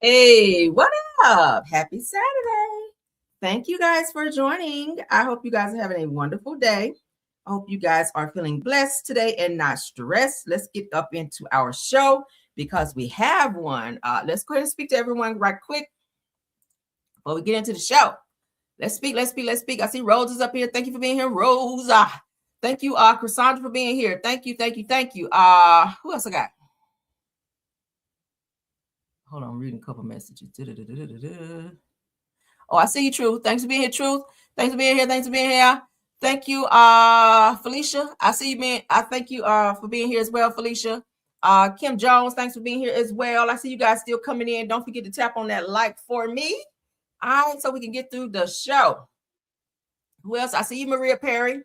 Hey, what up? Happy Saturday. Thank you guys for joining. I hope you guys are having a wonderful day. I hope you guys are feeling blessed today and not stressed. Let's get up into our show because we have one. Let's go ahead and speak to everyone right quick before we get into the show. Let's speak. I see Rose is up here. Thank you for being here, Rose. Thank you, Cassandra, for being here. Thank you. Who else I got? Hold on, I'm reading a couple messages. Oh, I see you, Truth. Thanks for being here, Truth. Thanks for being here. Thank you, Felicia. I see you being. I thank you for being here as well, Felicia. Kim Jones, thanks for being here as well. I see you guys still coming in. Don't forget to tap on that like for me. All right, so we can get through the show. Who else? I see you, Maria Perry.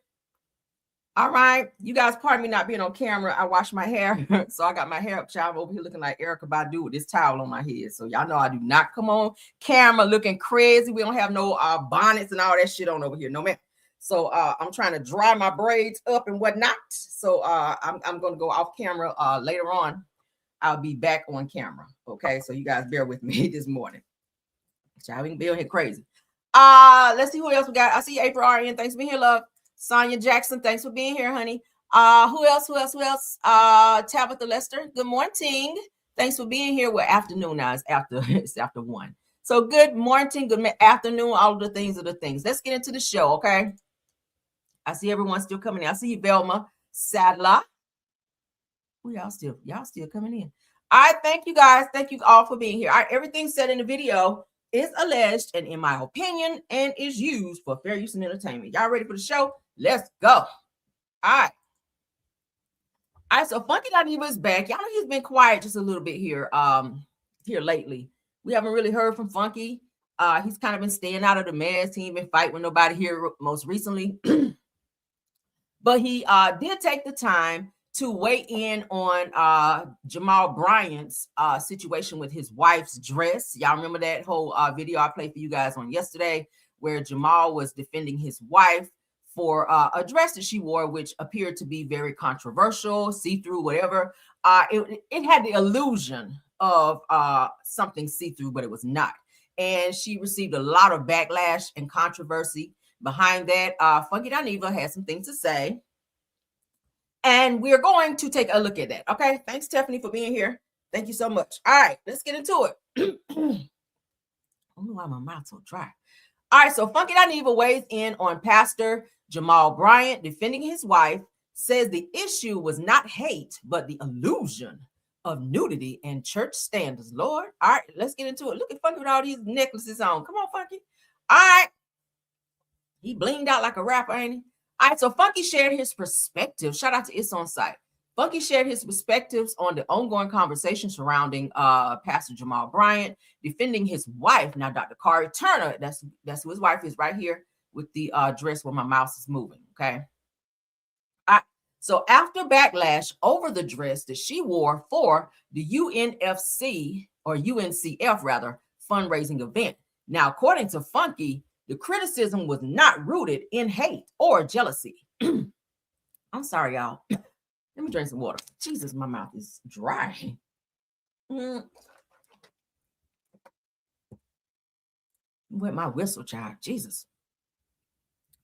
All right, you guys, pardon me not being on camera. I washed my hair, so I got my hair up, child, over here looking like Erykah Badu with this towel on my head. So y'all know I do not come on camera looking crazy. We don't have no bonnets and all that shit on over here, no man. So I'm trying to dry my braids up and whatnot. So I'm going to go off camera later on. I'll be back on camera. Okay, so you guys bear with me this morning. Child, we can be on here crazy. Let's see who else we got. I see April RN. Thanks for being here, love. Sonia Jackson, thanks for being here, honey. Who else? Tabitha Lester, good morning. Thanks for being here. We're afternoon now. It's after 1. So good morning, good afternoon. All of the things are the things. Let's get into the show, okay? I see everyone still coming in. I see you, Velma Sadler. Who y'all still coming in? All right, thank you guys. Thank you all for being here. All right, everything said in the video is alleged and in my opinion and is used for fair use and entertainment. Y'all ready for the show? Let's go. All right, so Funky Diva is back. Y'all know he's been quiet just a little bit here lately. We haven't really heard from Funky. He's kind of been staying out of the mess. He ain't been fighting with nobody here most recently. But he did take the time to weigh in on Jamal Bryant's situation with his wife's dress. Y'all remember that whole video I played for you guys on yesterday where Jamal was defending his wife for a dress that she wore, which appeared to be very controversial, see-through, whatever. It had the illusion of something see-through, but it was not. And she received a lot of backlash and controversy behind that. Funky Diva has some things to say. And we're going to take a look at that. Okay. Thanks, Stephanie, for being here. Thank you so much. All right, let's get into it. I don't know why my mouth's so dry. All right, so Funky Diva weighs in on Pastor Jamal Bryant defending his wife, says the issue was not hate, but the illusion of nudity and church standards. Lord. All right, let's get into it. Look at Funky with all these necklaces on. Come on, Funky. All right. He blinged out like a rapper, ain't he? All right, so Funky shared his perspective. Shout out to It's On Site. Funky shared his perspectives on the ongoing conversation surrounding Pastor Jamal Bryant defending his wife. Now, Dr. Kari Turner, that's who his wife is right here with the dress where my mouse is moving, okay? All right, so after backlash over the dress that she wore for the UNFC, or UNCF rather, fundraising event. Now, according to Funky, the criticism was not rooted in hate or jealousy. I'm sorry, y'all. Let me drink some water. Jesus, my mouth is dry. With my whistle, child. Jesus.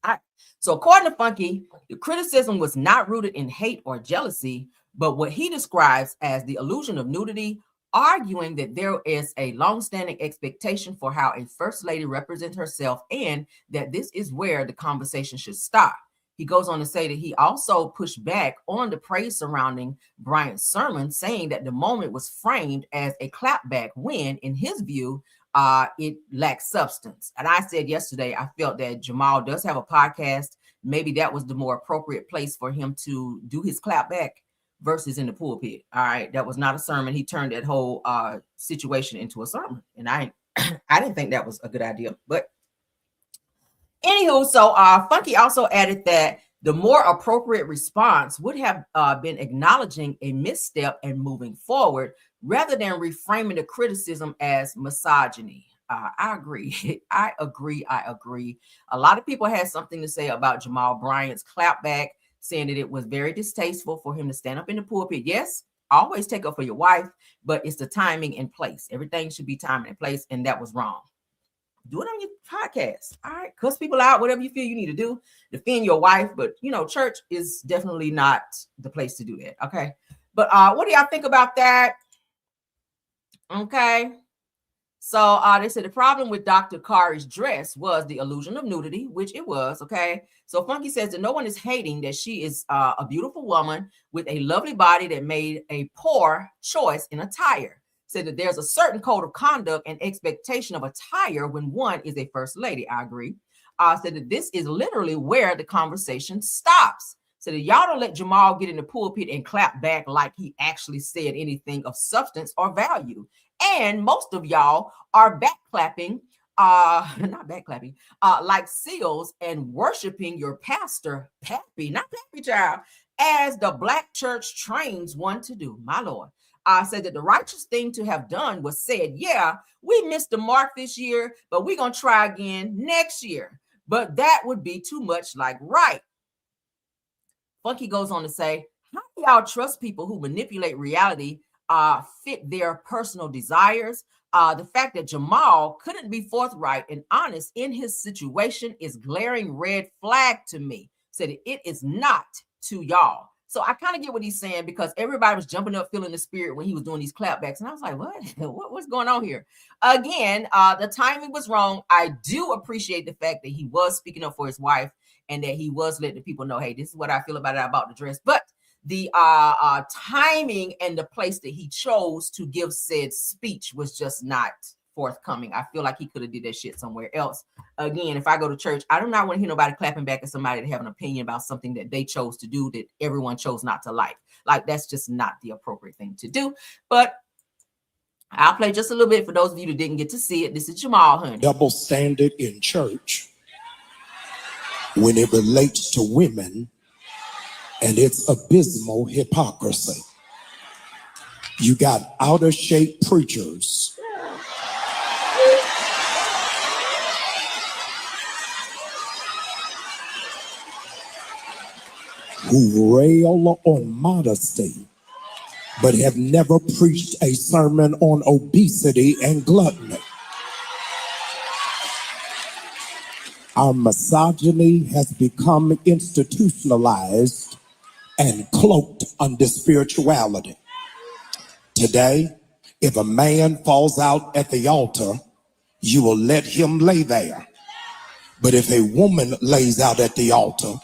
All right. So according to Funky, the criticism was not rooted in hate or jealousy, but what he describes as the illusion of nudity, arguing that there is a long-standing expectation for how a first lady represents herself and that this is where the conversation should stop. He goes on to say that he also pushed back on the praise surrounding Bryant's sermon, saying that the moment was framed as a clapback when, in his view, it lacks substance. And I said yesterday, I felt that Jamal does have a podcast. Maybe that was the more appropriate place for him to do his clapback versus in the pulpit. All right, that was not a sermon. He turned that whole situation into a sermon, and I didn't think that was a good idea. But anywho, so Funky also added that the more appropriate response would have been acknowledging a misstep and moving forward rather than reframing the criticism as misogyny. I agree. I agree. A lot of people had something to say about Jamal Bryant's clapback, saying that it was very distasteful for him to stand up in the pulpit. Yes, always take up for your wife, but it's the timing and place. Everything should be timing and place, and that was wrong. Do it on your podcast. All right, cuss people out, whatever you feel you need to do, defend your wife, but church is definitely not the place to do that. Okay, but what do y'all think about that? Okay. So they said the problem with Dr. Kari's dress was the illusion of nudity, which it was. Okay. So Funky says that no one is hating that she is a beautiful woman with a lovely body that made a poor choice in attire. Said that there's a certain code of conduct and expectation of attire when one is a first lady. I agree. Said that this is literally where the conversation stops. So that y'all don't let Jamal get in the pulpit and clap back like he actually said anything of substance or value. And most of y'all are backclapping, not backclapping, like seals and worshiping your pastor, Pappy, not Pappy Child, as the black church trains one to do. My Lord. Said that the righteous thing to have done was said, yeah, we missed the mark this year, but we're going to try again next year. But that would be too much like right. Funky goes on to say, how do y'all trust people who manipulate reality, fit their personal desires? The fact that Jamal couldn't be forthright and honest in his situation is glaring red flag to me. Said it is not to y'all. So I kind of get what he's saying, because everybody was jumping up, feeling the spirit when he was doing these clapbacks. And I was like, what's going on here? Again, the timing was wrong. I do appreciate the fact that he was speaking up for his wife and that he was letting the people know, hey, this is what I feel about the dress. But the timing and the place that he chose to give said speech was just not forthcoming. I feel like he could have did that shit somewhere else. Again, if I go to church, I do not want to hear nobody clapping back at somebody that have an opinion about something that they chose to do that everyone chose not to like. Like, that's just not the appropriate thing to do. But I'll play just a little bit for those of you that didn't get to see it. This is Jamal, honey. Double standard in church when it relates to women, and it's abysmal hypocrisy. You got out of shape preachers who rail on modesty but have never preached a sermon on obesity and gluttony. Our misogyny has become institutionalized and cloaked under spirituality. Today, if a man falls out at the altar, you will let him lay there. But if a woman lays out at the altar,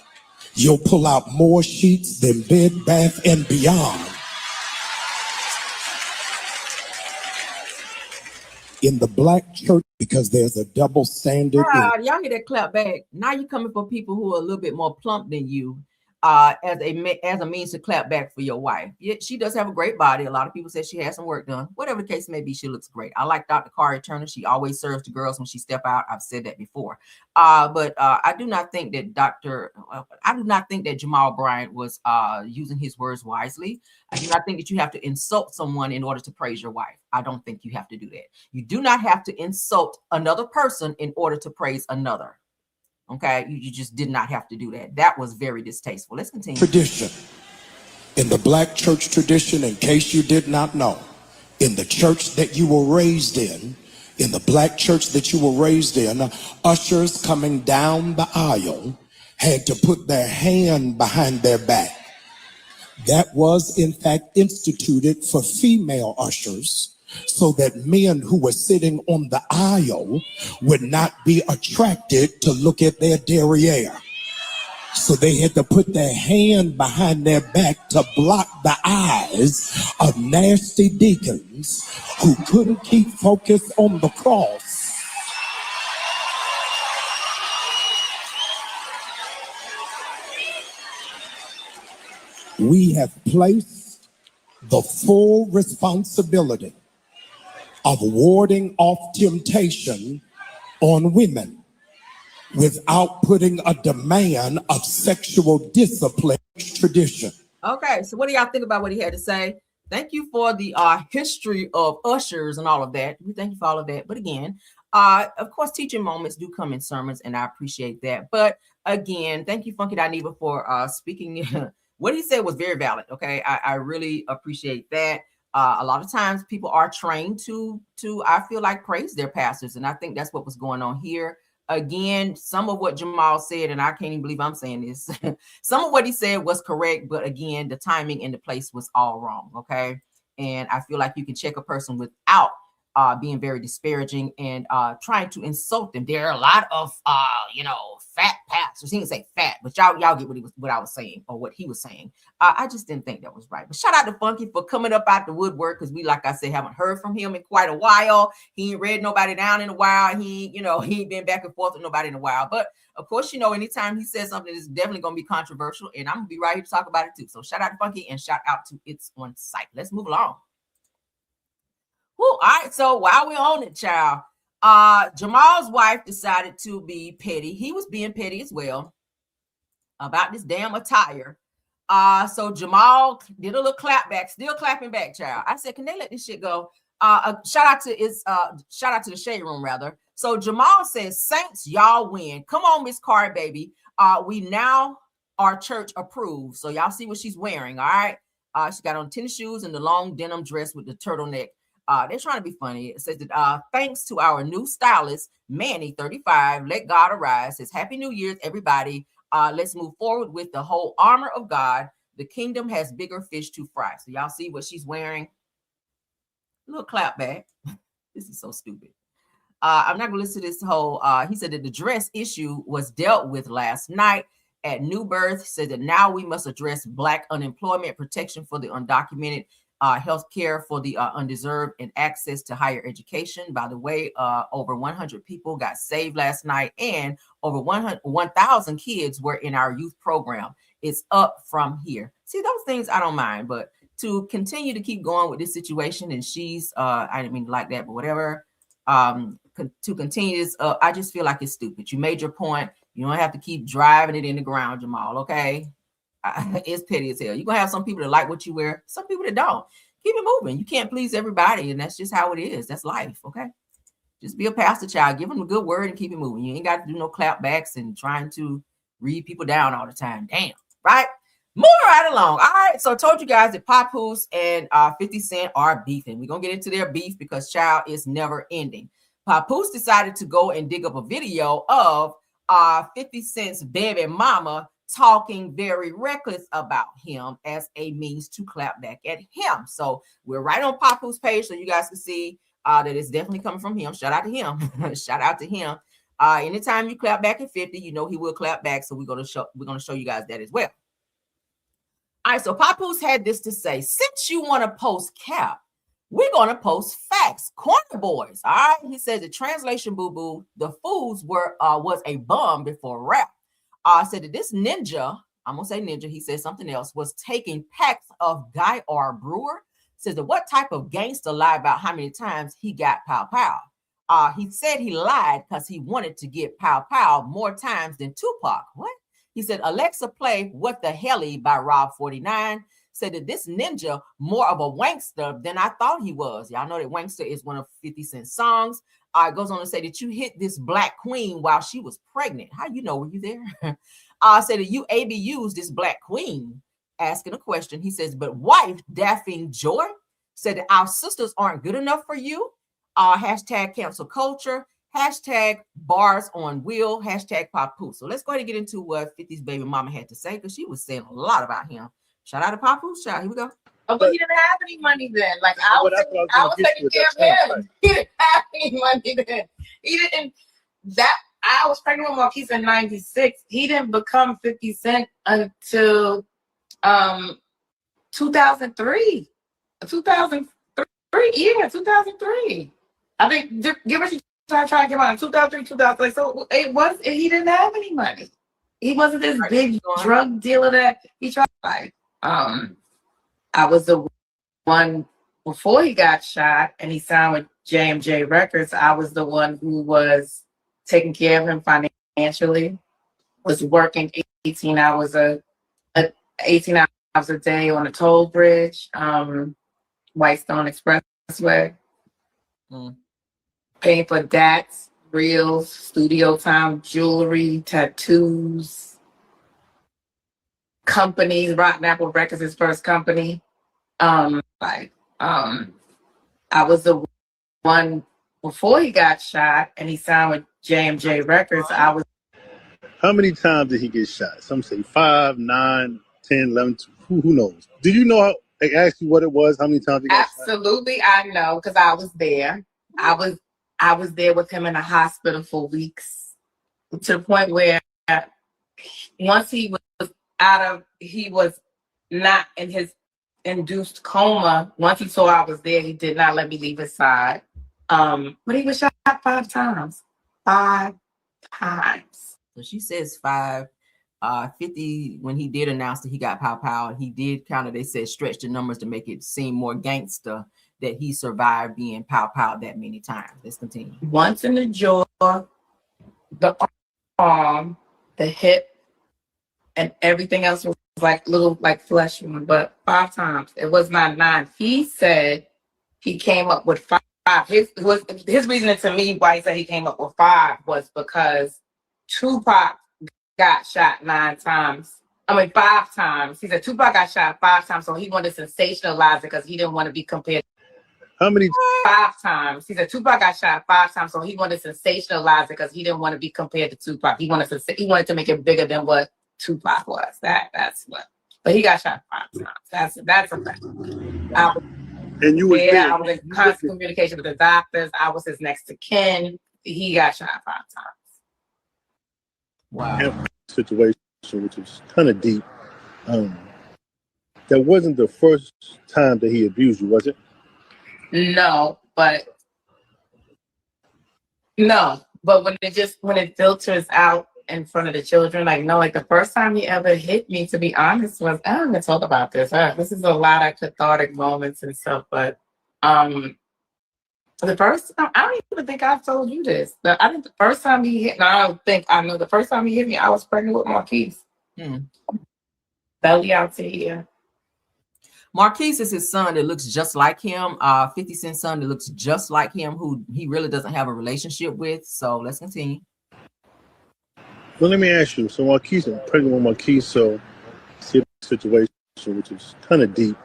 you'll pull out more sheets than Bed Bath and Beyond. In the black church, because there's a double standard. Y'all hear that clap back? Now you're coming for people who are a little bit more plump than you, as a means to clap back for your wife. Yeah, she does have a great body. A lot of people say she has some work done. Whatever the case may be, she looks great. I like Dr. Kari Turner. She always serves the girls when she step out. I've said that before. But I do not think that Jamal Bryant was using his words wisely. I do not think that you have to insult someone in order to praise your wife. I don't think you have to do that. You do not have to insult another person in order to praise another. Okay, you just did not have to do that. That was very distasteful. Let's continue. Tradition. In the black church tradition, in case you did not know, in the church that you were raised in the black church that you were raised in, ushers coming down the aisle had to put their hand behind their back. That was, in fact, instituted for female ushers, so that men who were sitting on the aisle would not be attracted to look at their derriere. So they had to put their hand behind their back to block the eyes of nasty deacons who couldn't keep focus on the cross. We have placed the full responsibility of warding off temptation on women without putting a demand of sexual discipline tradition. Okay, so what do y'all think about what he had to say? Thank you for the history of ushers and all of that. We thank you for all of that. But again, of course, teaching moments do come in sermons, and I appreciate that. But again, thank you, Funky Dineva, for speaking. What he said was very valid. Okay, I really appreciate that. A lot of times people are trained to I feel like praise their pastors, and I think that's what was going on here. Again, some of what Jamal said, and I can't even believe I'm saying this, some of what he said was correct, but again, the timing and the place was all wrong. Okay. And I feel like you can check a person without being very disparaging and trying to insult them. There are a lot of fat pastors. He didn't say fat, but y'all get what I was saying or what he was saying. I just didn't think that was right. But shout out to Funky for coming up out the woodwork, because we, like I said, haven't heard from him in quite a while. He ain't read nobody down in a while. He ain't been back and forth with nobody in a while. But of course, anytime he says something, it's definitely gonna be controversial, and I'm gonna be right here to talk about it too. So shout out to Funky and shout out to It's On Site. Let's move along. All right, so while we're on it, child, Jamal's wife decided to be petty. He was being petty as well about this damn attire. So Jamal did a little clap back, still clapping back, child. I said, can they let this shit go? Shout out to the shade room, rather. So Jamal says, Saints, y'all win. Come on, Miss Carr, baby. We now are church approved. So y'all see what she's wearing, all right? She got on tennis shoes and the long denim dress with the turtleneck. They're trying to be funny. It says that thanks to our new stylist, Manny, 35, let God arise. Says, Happy New Year's, everybody. Let's move forward with the whole armor of God. The kingdom has bigger fish to fry. So y'all see what she's wearing? A little clap back. This is so stupid. I'm not going to listen to this whole, he said that the dress issue was dealt with last night at New Birth. Said that now we must address Black unemployment, protection for the undocumented, health care for the undeserved, and access to higher education. By the way, over 100 people got saved last night, and over 1,000 kids were in our youth program. It's up from here. See, those things I don't mind, but to continue to keep going with this situation, and she's, I didn't mean to like that, but whatever, to continue this, I just feel like it's stupid. You made your point. You don't have to keep driving it in the ground, Jamal, okay? It's petty as hell. You're gonna have some people that like what you wear, some people that don't. Keep it moving. You can't please everybody, and that's just how it is. That's life, okay? Just be a pastor child. Give them a good word and keep it moving. You ain't got to do no clap backs and trying to read people down all the time. Damn, right? Moving right along. All right, so I told you guys that Papoose and 50 Cent are beefing. We're gonna get into their beef because child is never ending. Papoose decided to go and dig up a video of 50 Cent's baby mama talking very reckless about him as a means to clap back at him. So we're right on Papoose page, so you guys can see that it's definitely coming from him. Shout out to him. Shout out to him. Anytime you clap back at 50, he will clap back. So we're gonna show you guys that as well. All right, so Papoose had this to say: since you want to post cap, we're gonna post facts. Corner boys. All right. He says the translation boo-boo, the fools was a bum before rap. Said that this ninja, I'm gonna say ninja, he said something else, was taking packs of Guy R. Brewer. Says that what type of gangster lied about how many times he got pow pow. He said he lied because he wanted to get pow pow more times than Tupac. What? He said Alexa play What the Helly by Rob 49. Said that this ninja more of a wankster than I thought he was. Y'all know that wankster is one of 50 Cent's songs. It goes on to say that you hit this black queen while she was pregnant. How you know? Were you there? Said that you ABUs this black queen, asking a question. He says, but wife daffing Joy said that our sisters aren't good enough for you. Hashtag cancel culture. Hashtag bars on wheel. Hashtag Papoose. So let's go ahead and get into what 50's baby mama had to say, because she was saying a lot about him. Shout out to Papoose, child. Here we go. Oh, but he didn't have any money then. Like I was taking care of him. He didn't have any money then. He didn't. That I was pregnant with Marquise in '96. He didn't become 50 Cent until 2003. 2003. Yeah, 2003. I think give us trying to get on 2003, 2000. So it was. He didn't have any money. He wasn't this big drug dealer that he tried. I was the one before he got shot and he signed with J&J Records. I was the one who was taking care of him financially, was working 18 hours a day on a toll bridge, Whitestone Expressway, paying for DATs, reels, studio time, jewelry, tattoos, companies. Rotten Apple Records, his first company. I was the one before he got shot, and he signed with JMJ Records. I was. How many times did he get shot? Some say 5, 9, 10, 11. Who knows? Do you know how they asked you what it was? How many times he got shot? Absolutely, I know because I was there. I was there with him in the hospital for weeks, to the point where once he was he was not in his induced coma. Once he saw I was there, he did not let me leave his side. But he was shot 5 times. 5 times. So she says 5. 50, when he did announce that he got pow, he did kind of, they said, stretch the numbers to make it seem more gangster that he survived being pow that many times. Let's continue. Once in the jaw, the arm, the hip, and everything else was like little like flesh wound, but 5 times. It was not 9. He said he came up with 5. His reasoning to me why he said he came up with 5 was because Tupac got shot 9 times. 5 times. He said Tupac got shot 5 times, so he wanted to sensationalize it because he didn't want to be compared. How many? 5 times. He said Tupac got shot 5 times, so he wanted to sensationalize it because he didn't want to be compared to Tupac. He wanted to make it bigger than what Tupac was. That's what. But he got shot 5 times. That's a fact. And you were there. I was in constant communication with the doctors. I was his next of kin. He got shot 5 times. Wow. Situation, which is kind of deep. That wasn't the first time that he abused you, was it? No, but when it filters out in front of the children, like the first time he ever hit me, to be honest, was I'm gonna talk about this. This is a lot of cathartic moments and stuff, but the first time, I don't even think I've told you this. I think the first time he hit me, I know the first time he hit me, I was pregnant with Marquise. Belly out to here. Marquise is his son that looks just like him. 50 Cent's son that looks just like him, who he really doesn't have a relationship with. So let's continue. Well, let me ask you. So Marquise, I'm pregnant with Marquise, so situation, which is kind of deep.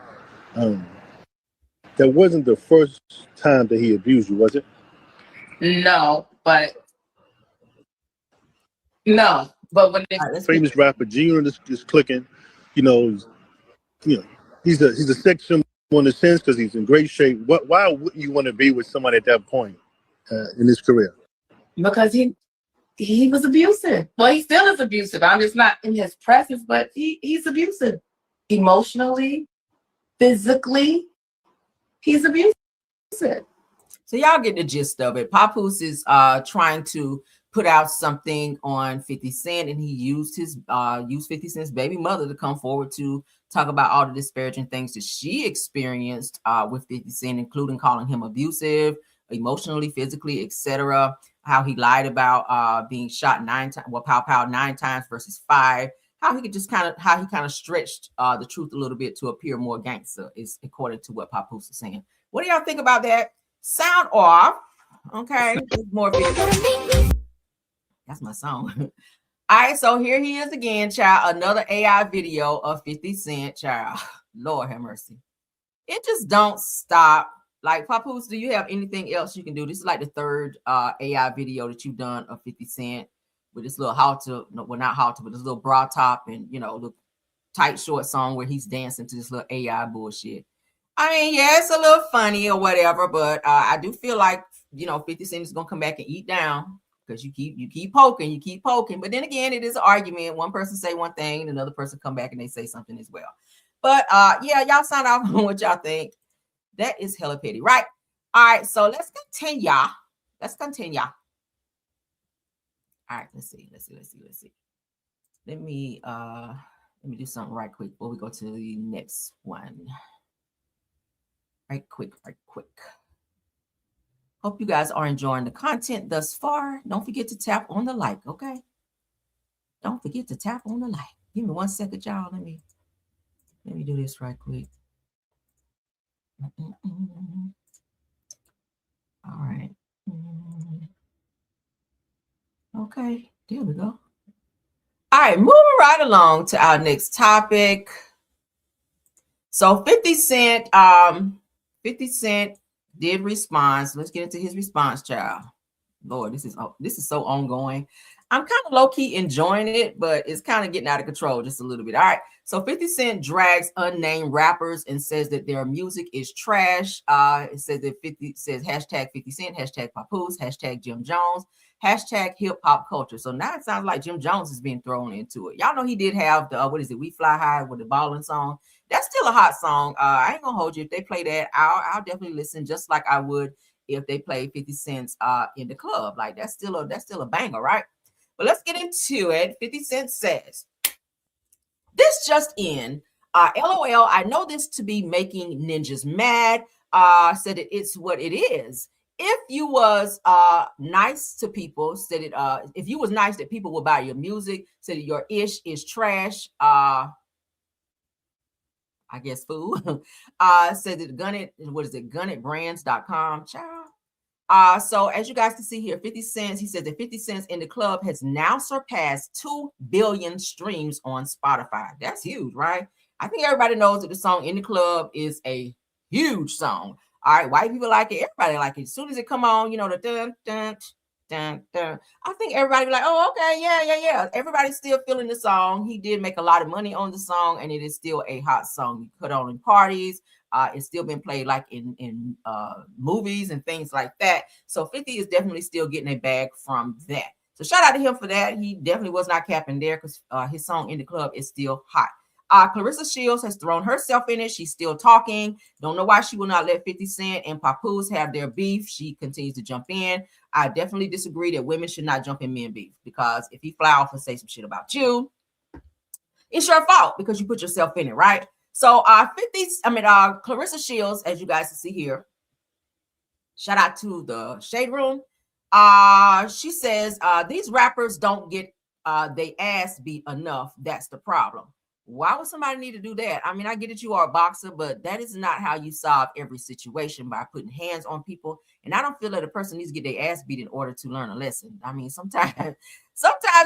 That wasn't the first time that he abused you, was it? No, but when famous rapper G Unit is clicking, he's a sex symbol in a sense because he's in great shape. Why wouldn't you want to be with someone at that point in his career? Because he was abusive. Well, he still is abusive. I'm just not in his presence, but he's abusive. Emotionally, physically, he's abusive. So y'all get the gist of it. Papoose is trying to put out something on 50 Cent, and he used 50 Cent's baby mother to come forward to talk about all the disparaging things that she experienced with 50 Cent, including calling him abusive, emotionally, physically, etc. How he lied about being shot 9 times, pow 9 times versus 5. How he kind of stretched the truth a little bit to appear more gangster, is according to what Papoose is saying. What do y'all think about that? Sound off. Okay, more video. That's my song. All right, so here he is again, child. Another AI video of 50 Cent, child. Lord have mercy. It just don't stop. Like, Papoose, do you have anything else you can do? This is like the 3rd AI video that you've done of 50 Cent with this little halter, not halter, but this little bra top and, the tight short song where he's dancing to this little AI bullshit. I mean, yeah, it's a little funny or whatever, but I do feel like, 50 Cent is going to come back and eat down because you keep poking. But then again, it is an argument. One person say one thing and another person come back and they say something as well. But yeah, y'all sign off on what y'all think. That is hella petty, right? All right, so let's continue. All right, let's see. Let me do something right quick before we go to the next one. Right quick. Hope you guys are enjoying the content thus far. Don't forget to tap on the like, okay? Don't forget to tap on the like. Give me 1 second, y'all. Let me do this right quick. All right. Okay, there we go. All right, moving right along to our next topic. So 50 Cent 50 Cent did respond. So let's get into his response, child. Lord, this is so ongoing. I'm kind of low-key enjoying it, but it's kind of getting out of control just a little bit. All right. So 50 Cent drags unnamed rappers and says that their music is trash. It says that 50 says hashtag 50 Cent, hashtag Papoose, hashtag Jim Jones, hashtag hip hop culture. So now it sounds like Jim Jones is being thrown into it. Y'all know he did have the what is it? We Fly High with the Ballin' song. That's still a hot song. I ain't gonna hold you. If they play that, I'll definitely listen, just like I would if they play 50 Cent in the club. Like that's still a banger, right? But let's get into it. 50 Cent says, this just in, LOL, I know this to be making ninjas mad. Said it's what it is. If you was nice to people, said it, if you was nice that people would buy your music, said that your ish is trash. I guess fool. Said that gunitbrands.com. Child. So as you guys can see here, 50 Cent, he said that 50 Cent in the Club has now surpassed 2 billion streams on Spotify. That's huge, right? I think everybody knows that the song In the Club is a huge song. All right, white people like it, everybody like it. As soon as it come on, you know, the dun, dun, dun, dun. I think everybody be like, oh, okay, yeah. Everybody's still feeling the song. He did make a lot of money on the song, and it is still a hot song. You put on in parties. It's still been played like in movies and things like that. So 50 is definitely still getting a bag from that. So shout out to him for that. He definitely was not capping there because his song In the Club is still hot. Clarissa Shields has thrown herself in it. She's still talking. Don't know why she will not let 50 Cent and Papoose have their beef. She continues to jump in. I definitely disagree that women should not jump in men beef, because if he fly off and say some shit about you, it's your fault because you put yourself in it, right? So Clarissa Shields, as you guys can see here, shout out to the Shade Room. She says these rappers don't get they ass beat enough. That's the problem. Why would somebody need to do that? I mean, I get it, you are a boxer, but that is not how you solve every situation, by putting hands on people. And I don't feel that a person needs to get their ass beat in order to learn a lesson. I mean, sometimes it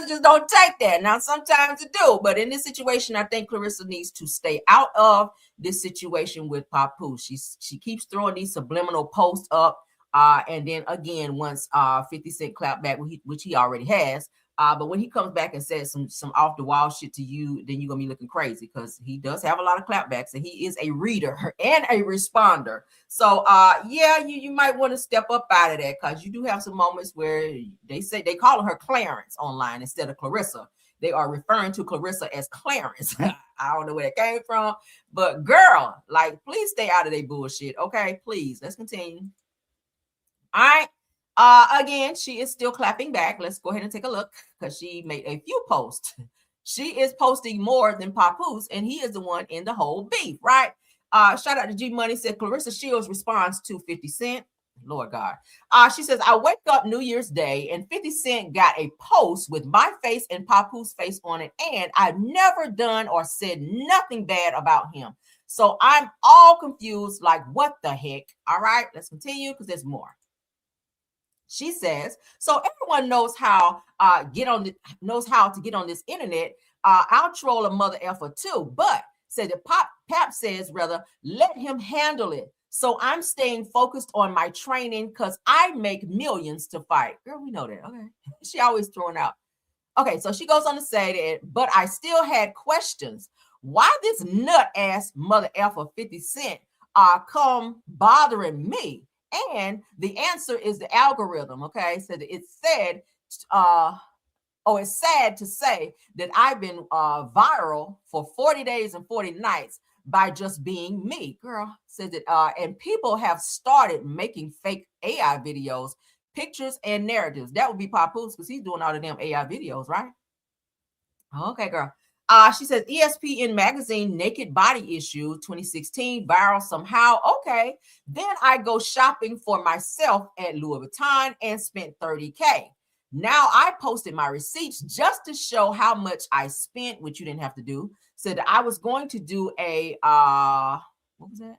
just don't take that. Now, sometimes it do. But in this situation, I think Clarissa needs to stay out of this situation with Papoose. She keeps throwing these subliminal posts up. And then again, once 50 Cent clap back, which he already has. But when he comes back and says some off the wall shit to you, then you're gonna be looking crazy, because he does have a lot of clapbacks and he is a reader and a responder. So yeah, you might want to step up out of that, because you do have some moments where they say they call her Clarence online instead of Clarissa. They are referring to Clarissa as Clarence. I don't know where that came from, but girl, like, please stay out of their bullshit. Okay, please. Let's continue. All right. Again, she is still clapping back. Let's go ahead and take a look, because she made a few posts. She is posting more than Papoose, and he is the one in the whole beef, right? Shout out to G Money, said Clarissa Shields responds to 50 Cent. Lord God. She says, I wake up New Year's Day and 50 Cent got a post with my face and Papoose face on it, and I've never done or said nothing bad about him. So I'm all confused, like, what the heck? All right, let's continue, because there's more. She says, so everyone knows how to get on this internet. I'll troll a mother effer too, but said that Pap says rather let him handle it. So I'm staying focused on my training because I make millions to fight. Girl, we know that. Okay. She always throwing out. Okay, so she goes on to say that, but I still had questions. Why this nut ass mother effer 50 Cent come bothering me? And the answer is the algorithm. Okay, so it's said, it's sad to say that I've been viral for 40 days and 40 nights by just being me. Girl, says it. And people have started making fake AI videos, pictures, and narratives. That would be Papoose, because he's doing all the damn AI videos, right? Okay, girl. She says ESPN magazine naked body issue 2016 viral somehow. Okay, then I go shopping for myself at Louis Vuitton and spent $30K. Now I posted my receipts just to show how much I spent, which you didn't have to do. Said I was going to do a what was that?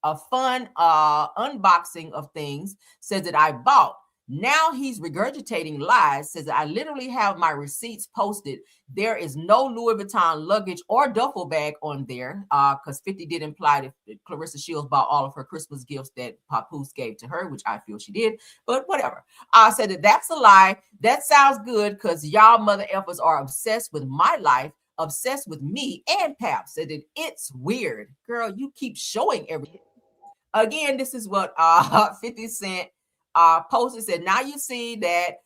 A fun unboxing of things. Says that I bought. Now he's regurgitating lies, says I literally have my receipts posted. There is no Louis Vuitton luggage or duffel bag on there, because 50 did imply that Clarissa Shields bought all of her Christmas gifts that Papoose gave to her, which I feel she did, but whatever. I said that's a lie. That sounds good because y'all mother effers are obsessed with my life, obsessed with me, and Pap said that it's weird. Girl, you keep showing everything. Again, this is what 50 Cent posted, said, now you see that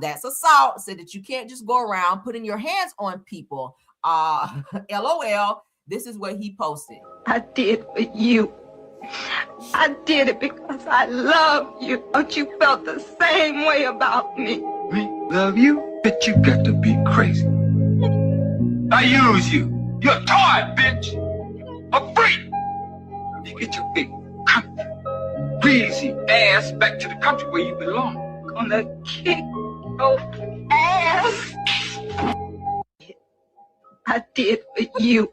that's assault, said that you can't just go around putting your hands on people. LOL, this is what he posted. I did for you. I did it because I love you. But you felt the same way about me. Me? Love you? Bitch, you got to be crazy. I use you. You're a toy, bitch. A freak. You get your big, greasy ass back to the country where you belong. Gonna kick your ass. I did for you.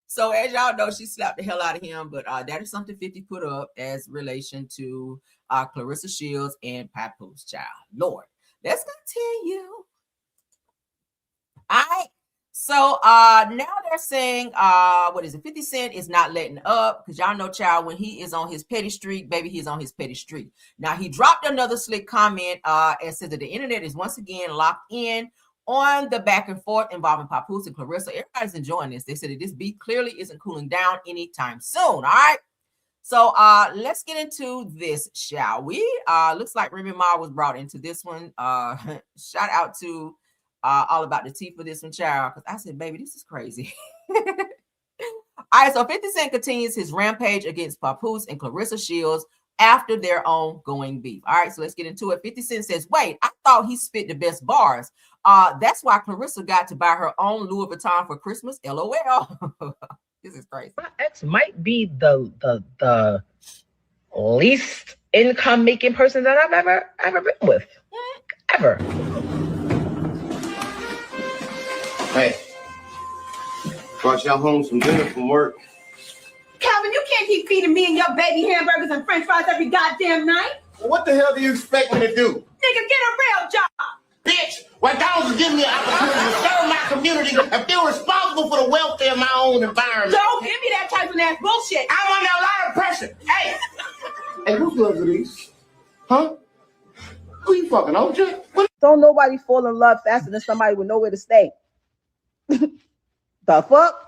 So as y'all know, she slapped the hell out of him, but that is something 50 put up as relation to Clarissa Shields and Papoose, child. Lord, let's continue. All right. So now they're saying, what is it? 50 Cent is not letting up because y'all know, child, when he is on his petty streak, baby, he's on his petty streak. Now he dropped another slick comment and said that the internet is once again locked in on the back and forth involving Papoose and Clarissa. Everybody's enjoying this. They said that this beat clearly isn't cooling down anytime soon. All right. So let's get into this, shall we? Looks like Remy Ma was brought into this one. Shout out to All About the Tea for this one, child, because I said, baby, this is crazy. All right, so 50 Cent continues his rampage against Papoose and Clarissa Shields after their ongoing beef. All right, so let's get into it. 50 Cent says, wait, I thought he spit the best bars. That's why Clarissa got to buy her own Louis Vuitton for Christmas. LOL. This is crazy. My ex might be the least income making person that I've ever been with. Ever. Hey, brought y'all home some dinner from work. Calvin, you can't keep feeding me and your baby hamburgers and french fries every goddamn night. What the hell do you expect me to do? Nigga, get a real job. Bitch, McDonald's is giving me an opportunity to serve my community and feel responsible for the welfare of my own environment. Don't give me that type of ass bullshit. I'm under a lot of pressure. Hey! Hey, whose gloves are these? Huh? Who you fucking, OJ? Don't nobody fall in love faster than somebody with nowhere to stay. The fuck?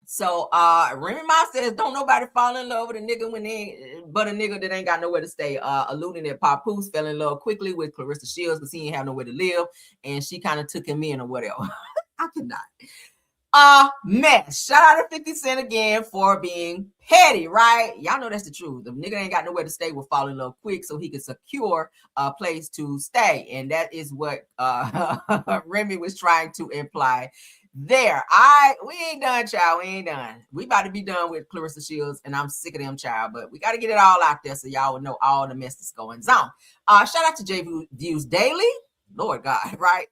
So Remy Ma says, don't nobody fall in love with a nigga but a nigga that ain't got nowhere to stay. Alluding that Papoose fell in love quickly with Clarissa Shields because he didn't have nowhere to live, and she kind of took him in or whatever. I cannot. Mess. Shout out to 50 Cent again for being petty, right? Y'all know that's the truth. The nigga ain't got nowhere to stay will fall in love quick so he can secure a place to stay. And that is what Remy was trying to imply there. We ain't done, child. We ain't done. We about to be done with Clarissa Shields, and I'm sick of them, child. But we got to get it all out there so y'all will know all the mess that's going on. Shout out to J Views Daily. Lord God, right?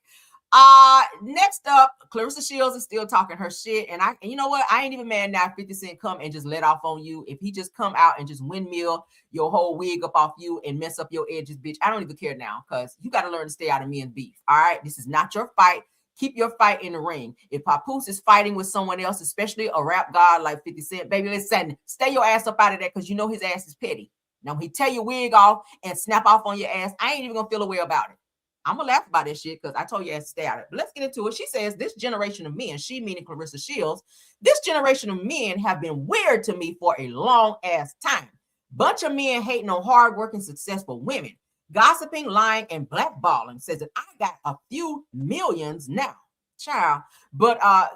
Next up, Clarissa Shields is still talking her shit, and you know what? I ain't even mad now. 50 Cent come and just let off on you. If he just come out and just windmill your whole wig up off you and mess up your edges, bitch, I don't even care now because you got to learn to stay out of me and beef. All right, this is not your fight. Keep your fight in the ring. If Papoose is fighting with someone else, especially a rap god like 50 Cent, baby, listen, stay your ass up out of that because you know his ass is petty. Now, when he tear your wig off and snap off on your ass, I ain't even gonna feel a way about it. I'm gonna laugh about that shit because I told you ass to stay out of it. But let's get into it. She says, this generation of men, she meaning Clarissa Shields, this generation of men have been weird to me for a long ass time. Bunch of men hating on hardworking, successful women. Gossiping, lying, and blackballing. Says that I got a few millions now, child. But a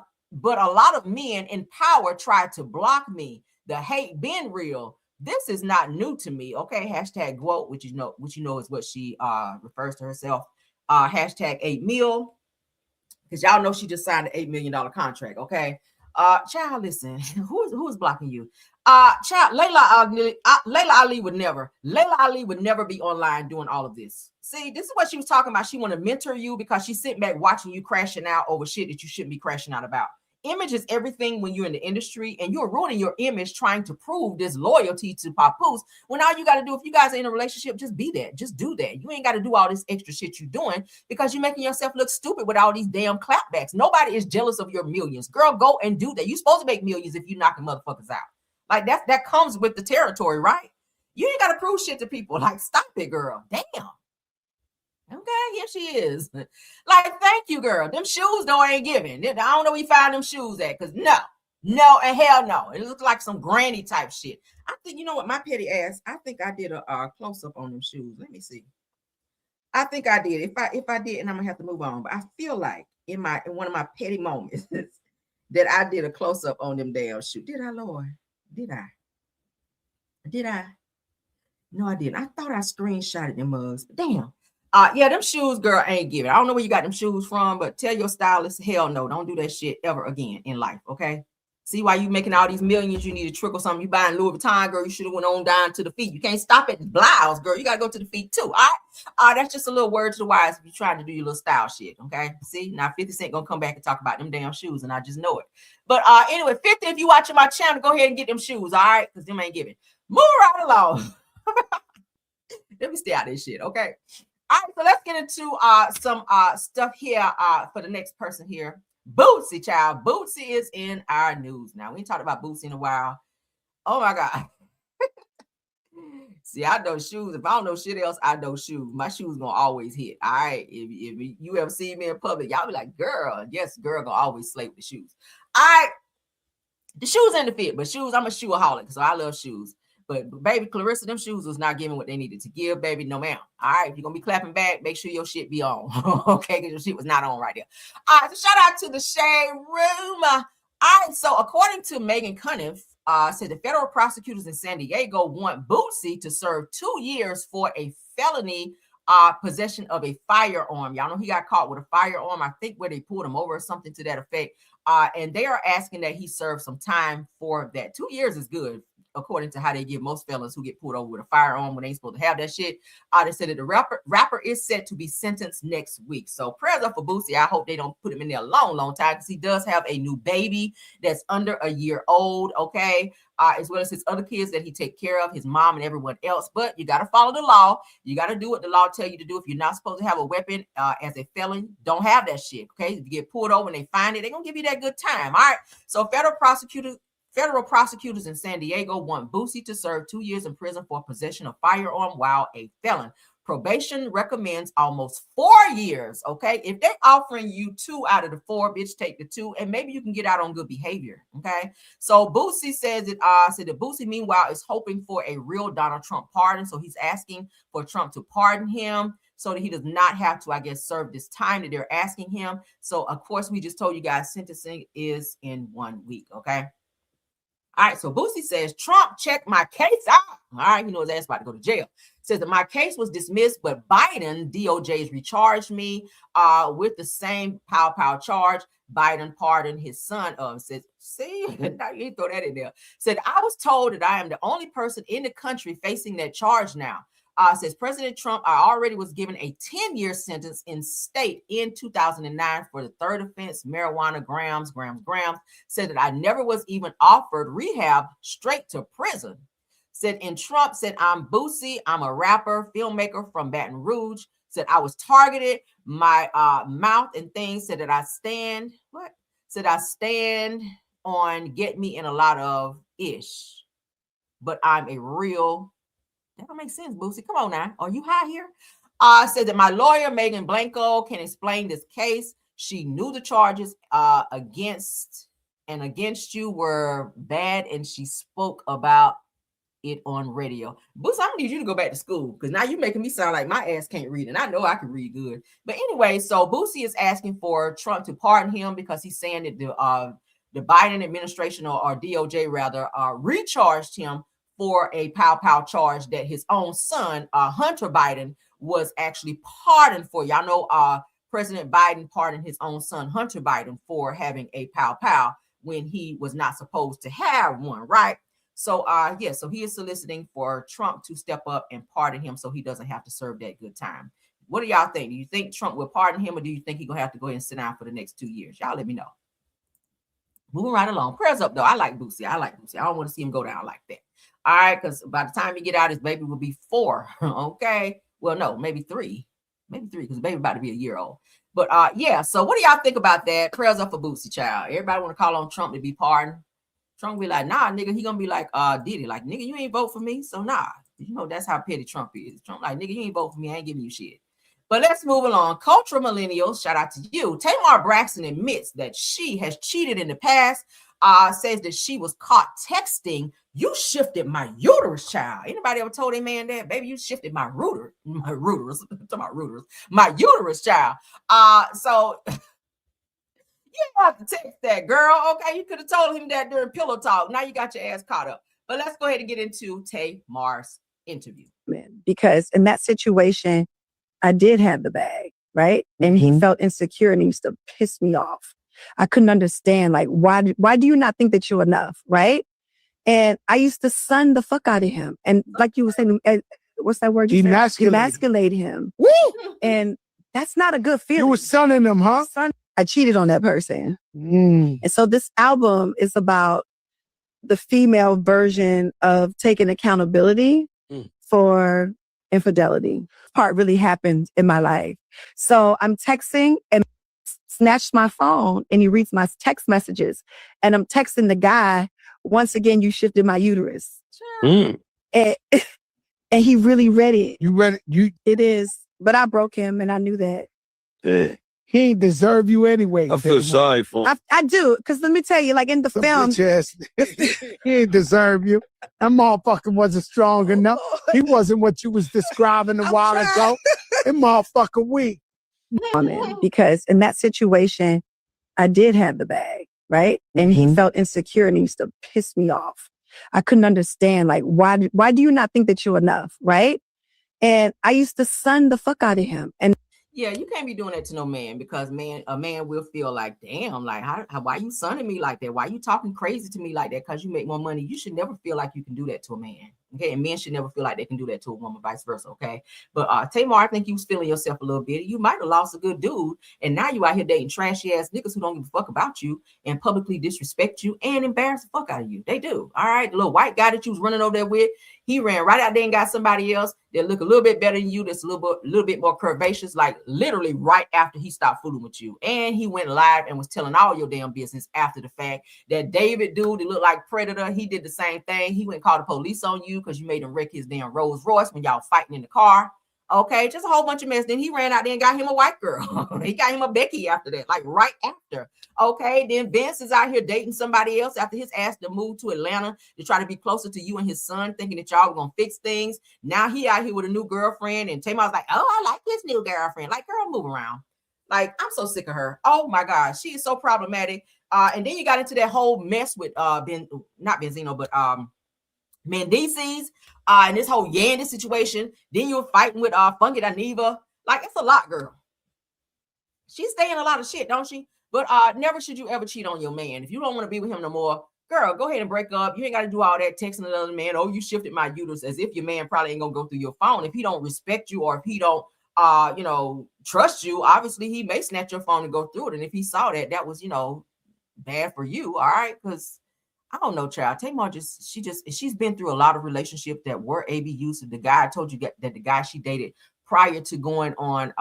lot of men in power try to block me. The hate been real. This is not new to me. Okay, hashtag quote, which you know is what she refers to herself. Hashtag 8 mil, because y'all know she just signed an $8 million contract. Okay, child, listen, who's blocking you? Child, Layla Ali would never be online doing all of this. See, this is what she was talking about. She want to mentor you because she's sitting back watching you crashing out over shit that you shouldn't be crashing out about. image is everything when you're in the industry, and you're ruining your image trying to prove this loyalty to Papoose when all you got to do, if you guys are in a relationship, just be that. Just do that. You ain't got to do all this extra shit you're doing because you're making yourself look stupid with all these damn clapbacks. Nobody is jealous of your millions. Girl, go and do that. You're supposed to make millions if you're knocking motherfuckers out. Like that comes with the territory, right? You ain't got to prove shit to people. Like, stop it, girl. Damn. Okay, here she is. Like, thank you, girl. Them shoes though ain't giving. I don't know where you find them shoes at, because no, and hell no. It looks like some granny type shit. I think, you know what, my petty ass, I think I did a close-up on them shoes. Let me see. I think I did. If I did, and I'm gonna have to move on, but I feel like in one of my petty moments that I did a close-up on them damn shoes. Did I, Lord? Did I? No, I didn't. I thought I screenshotted them mugs, but damn. Yeah, them shoes, girl, ain't giving. I don't know where you got them shoes from, but tell your stylist, hell no, don't do that shit ever again in life, okay? See why you making all these millions, you need to trickle something. You buying Louis Vuitton, girl, you should have went on down to the feet. You can't stop at the blouse, girl. You got to go to the feet too, all right? That's just a little word to the wise if you're trying to do your little style shit, okay? See, now 50 Cent gonna come back and talk about them damn shoes, and I just know it. But anyway, 50, if you watching my channel, go ahead and get them shoes, all right? Because them ain't giving. Move right along. Let me stay out of this shit, okay? All right, so let's get into some stuff here for the next person here. Bootsy, child. Bootsy is in our news now. We ain't talked about Bootsy in a while. Oh my God. See, I know shoes. If I don't know shit else, I know shoes. My shoes gonna always hit. All right. If you ever see me in public, y'all be like, girl, yes, girl gonna always slay with the shoes. All right. The shoes in the fit, but shoes, I'm a shoeaholic, so I love shoes. But baby, Clarissa, them shoes was not giving what they needed to give, baby. No, ma'am. All right, if you're gonna be clapping back, make sure your shit be on. Okay, because your shit was not on right there. All right, so shout out to the Shade Room. All right, so according to Megan Cunniff, said the federal prosecutors in San Diego want Bootsy to serve 2 years for a felony possession of a firearm. Y'all know he got caught with a firearm, I think where they pulled him over or something to that effect. And they are asking that he serve some time for that. 2 years is good, according to how they give most felons who get pulled over with a firearm when they ain't supposed to have that shit. They said that the rapper is set to be sentenced next week. So prayers up for Bootsy. I hope they don't put him in there a long, long time, because he does have a new baby that's under a year old, okay? As well as his other kids that he take care of, his mom and everyone else. But you got to follow the law. You got to do what the law tell you to do. If you're not supposed to have a weapon as a felon, don't have that shit, okay? If you get pulled over and they find it, they're going to give you that good time, all right? So federal prosecutors in San Diego want Bootsy to serve 2 years in prison for possession of firearm while a felon. Probation recommends almost 4 years, okay? If they're offering you 2 out of the 4, bitch, take the 2, and maybe you can get out on good behavior, okay? So Bootsy said that Bootsy, meanwhile, is hoping for a real Donald Trump pardon. So he's asking for Trump to pardon him so that he does not have to, I guess, serve this time that they're asking him. So, of course, we just told you guys sentencing is in 1 week, okay? All right, so Bootsy says, Trump checked my case out. All right, you know his ass about to go to jail. Says that my case was dismissed, but Biden, DOJ's recharged me with the same pow charge. Biden pardoned his son. Says, see, now you throw that in there. Said, I was told that I am the only person in the country facing that charge now. Says President Trump, I already was given a 10-year sentence in state in 2009 for the third offense, marijuana, grams. Said that I never was even offered rehab, straight to prison. Said, and Trump said, I'm Bootsy. I'm a rapper, filmmaker from Baton Rouge. Said I was targeted, my mouth and things. Said that I stand, what? Said I stand on get me in a lot of ish, but I'm a real. That don't make sense, Bootsy. Come on now. Are you high here? Said that my lawyer, Megan Blanco, can explain this case. She knew the charges against you were bad, and she spoke about it on radio. Bootsy, I'm gonna need you to go back to school, because now you're making me sound like my ass can't read, and I know I can read good. But anyway, so Bootsy is asking for Trump to pardon him because he's saying that the Biden administration or DOJ rather recharged him for a pow charge that his own son, Hunter Biden, was actually pardoned for. Y'all know President Biden pardoned his own son, Hunter Biden, for having a pow when he was not supposed to have one, right? So, so he is soliciting for Trump to step up and pardon him so he doesn't have to serve that good time. What do y'all think? Do you think Trump will pardon him, or do you think he's going to have to go ahead and sit down for the next 2 years? Y'all let me know. Moving right along. Prayers up, though. I like Boosie. I don't want to see him go down like that. All right, because by the time he get out, his baby will be 4. Okay. Well, no, maybe 3. Maybe 3, because the baby about to be a year old. But yeah, so what do y'all think about that? Prayers up for Boosie, child. Everybody want to call on Trump to be pardoned. Trump be like, nah, nigga, he gonna be like, Diddy, like, nigga, you ain't vote for me, so nah. You know, that's how petty Trump is. Trump like, nigga, you ain't vote for me, I ain't giving you shit. But let's move along. Cultural millennials, shout out to you. Tamar Braxton admits that she has cheated in the past, says that she was caught texting, you shifted my uterus, child. Anybody ever told a man that? Baby, you shifted my uterus, my uterus, child. So you have to text that, girl. Okay, you could have told him that during pillow talk. Now you got your ass caught up. But let's go ahead and get into Tamar's interview. Because in that situation, I did have the bag, right? And he felt insecure and he used to piss me off. I couldn't understand, like, why do you not think that you're enough, right? And I used to sun the fuck out of him. And like you were saying, what's that word? Emasculate him. Woo! And that's not a good feeling. You were sunning him, huh? I cheated on that person. And so this album is about the female version of taking accountability for infidelity. Part really happened in my life. So I'm texting and snatched my phone and he reads my text messages and I'm texting the guy, once again, you shifted my uterus. And he really read it. You read it? It is. But I broke him and I knew that. He ain't deserve you anyway. I feel sorry for him. I do. Because let me tell you, like in the film. He ain't deserve you. That motherfucker wasn't strong enough. He wasn't what you was describing a while ago. That motherfucker weak. Because in that situation, I did have the bag, right? And he felt insecure and he used to piss me off. I couldn't understand, like, why do you not think that you're enough, right? And I used to sun the fuck out of him. And yeah, you can't be doing that to no man, because a man will feel like, damn, like, why you sunning me like that? Why you talking crazy to me like that? Because you make more money. You should never feel like you can do that to a man. Okay, and men should never feel like they can do that to a woman, vice versa. Okay, but Tamar, I think you was feeling yourself a little bit. You might have lost a good dude, and now you out here dating trashy ass niggas who don't give a fuck about you and publicly disrespect you and embarrass the fuck out of you. They do. All right, the little white guy that you was running over there with, he ran right out there and got somebody else that look a little bit better than you, that's a little bit more curvaceous, like literally right after he stopped fooling with you. And he went live and was telling all your damn business after the fact. That David dude that looked like Predator, he did the same thing. He went and called the police on you because you made him wreck his damn Rolls Royce when y'all fighting in the car. Okay, just a whole bunch of mess. Then he ran out there and got him a white girl. He got him a Becky after that, like right after. Okay, then Vince is out here dating somebody else after his ass to move to Atlanta to try to be closer to you and his son, thinking that y'all were gonna fix things. Now he out here with a new girlfriend, and Tamar's like, oh, I like this new girlfriend. Like, girl, move around. Like, I'm so sick of her. Oh my God, she is so problematic. And then you got into that whole mess with Mendices, and this whole Yandy situation. Then you were fighting with Funky Dineva. Like, it's a lot, girl. She's saying a lot of shit, don't she? But never should you ever cheat on your man. If you don't want to be with him no more, girl, go ahead and break up. You ain't got to do all that texting another man. Oh, you shifted my uterus, as if your man probably ain't gonna go through your phone. If he don't respect you, or if he don't trust you, obviously he may snatch your phone and go through it. And if he saw that was, bad for you, all right? Because I don't know, child. Tamar she's been through a lot of relationships that were ABUs. So the guy I told you that the guy she dated prior to going on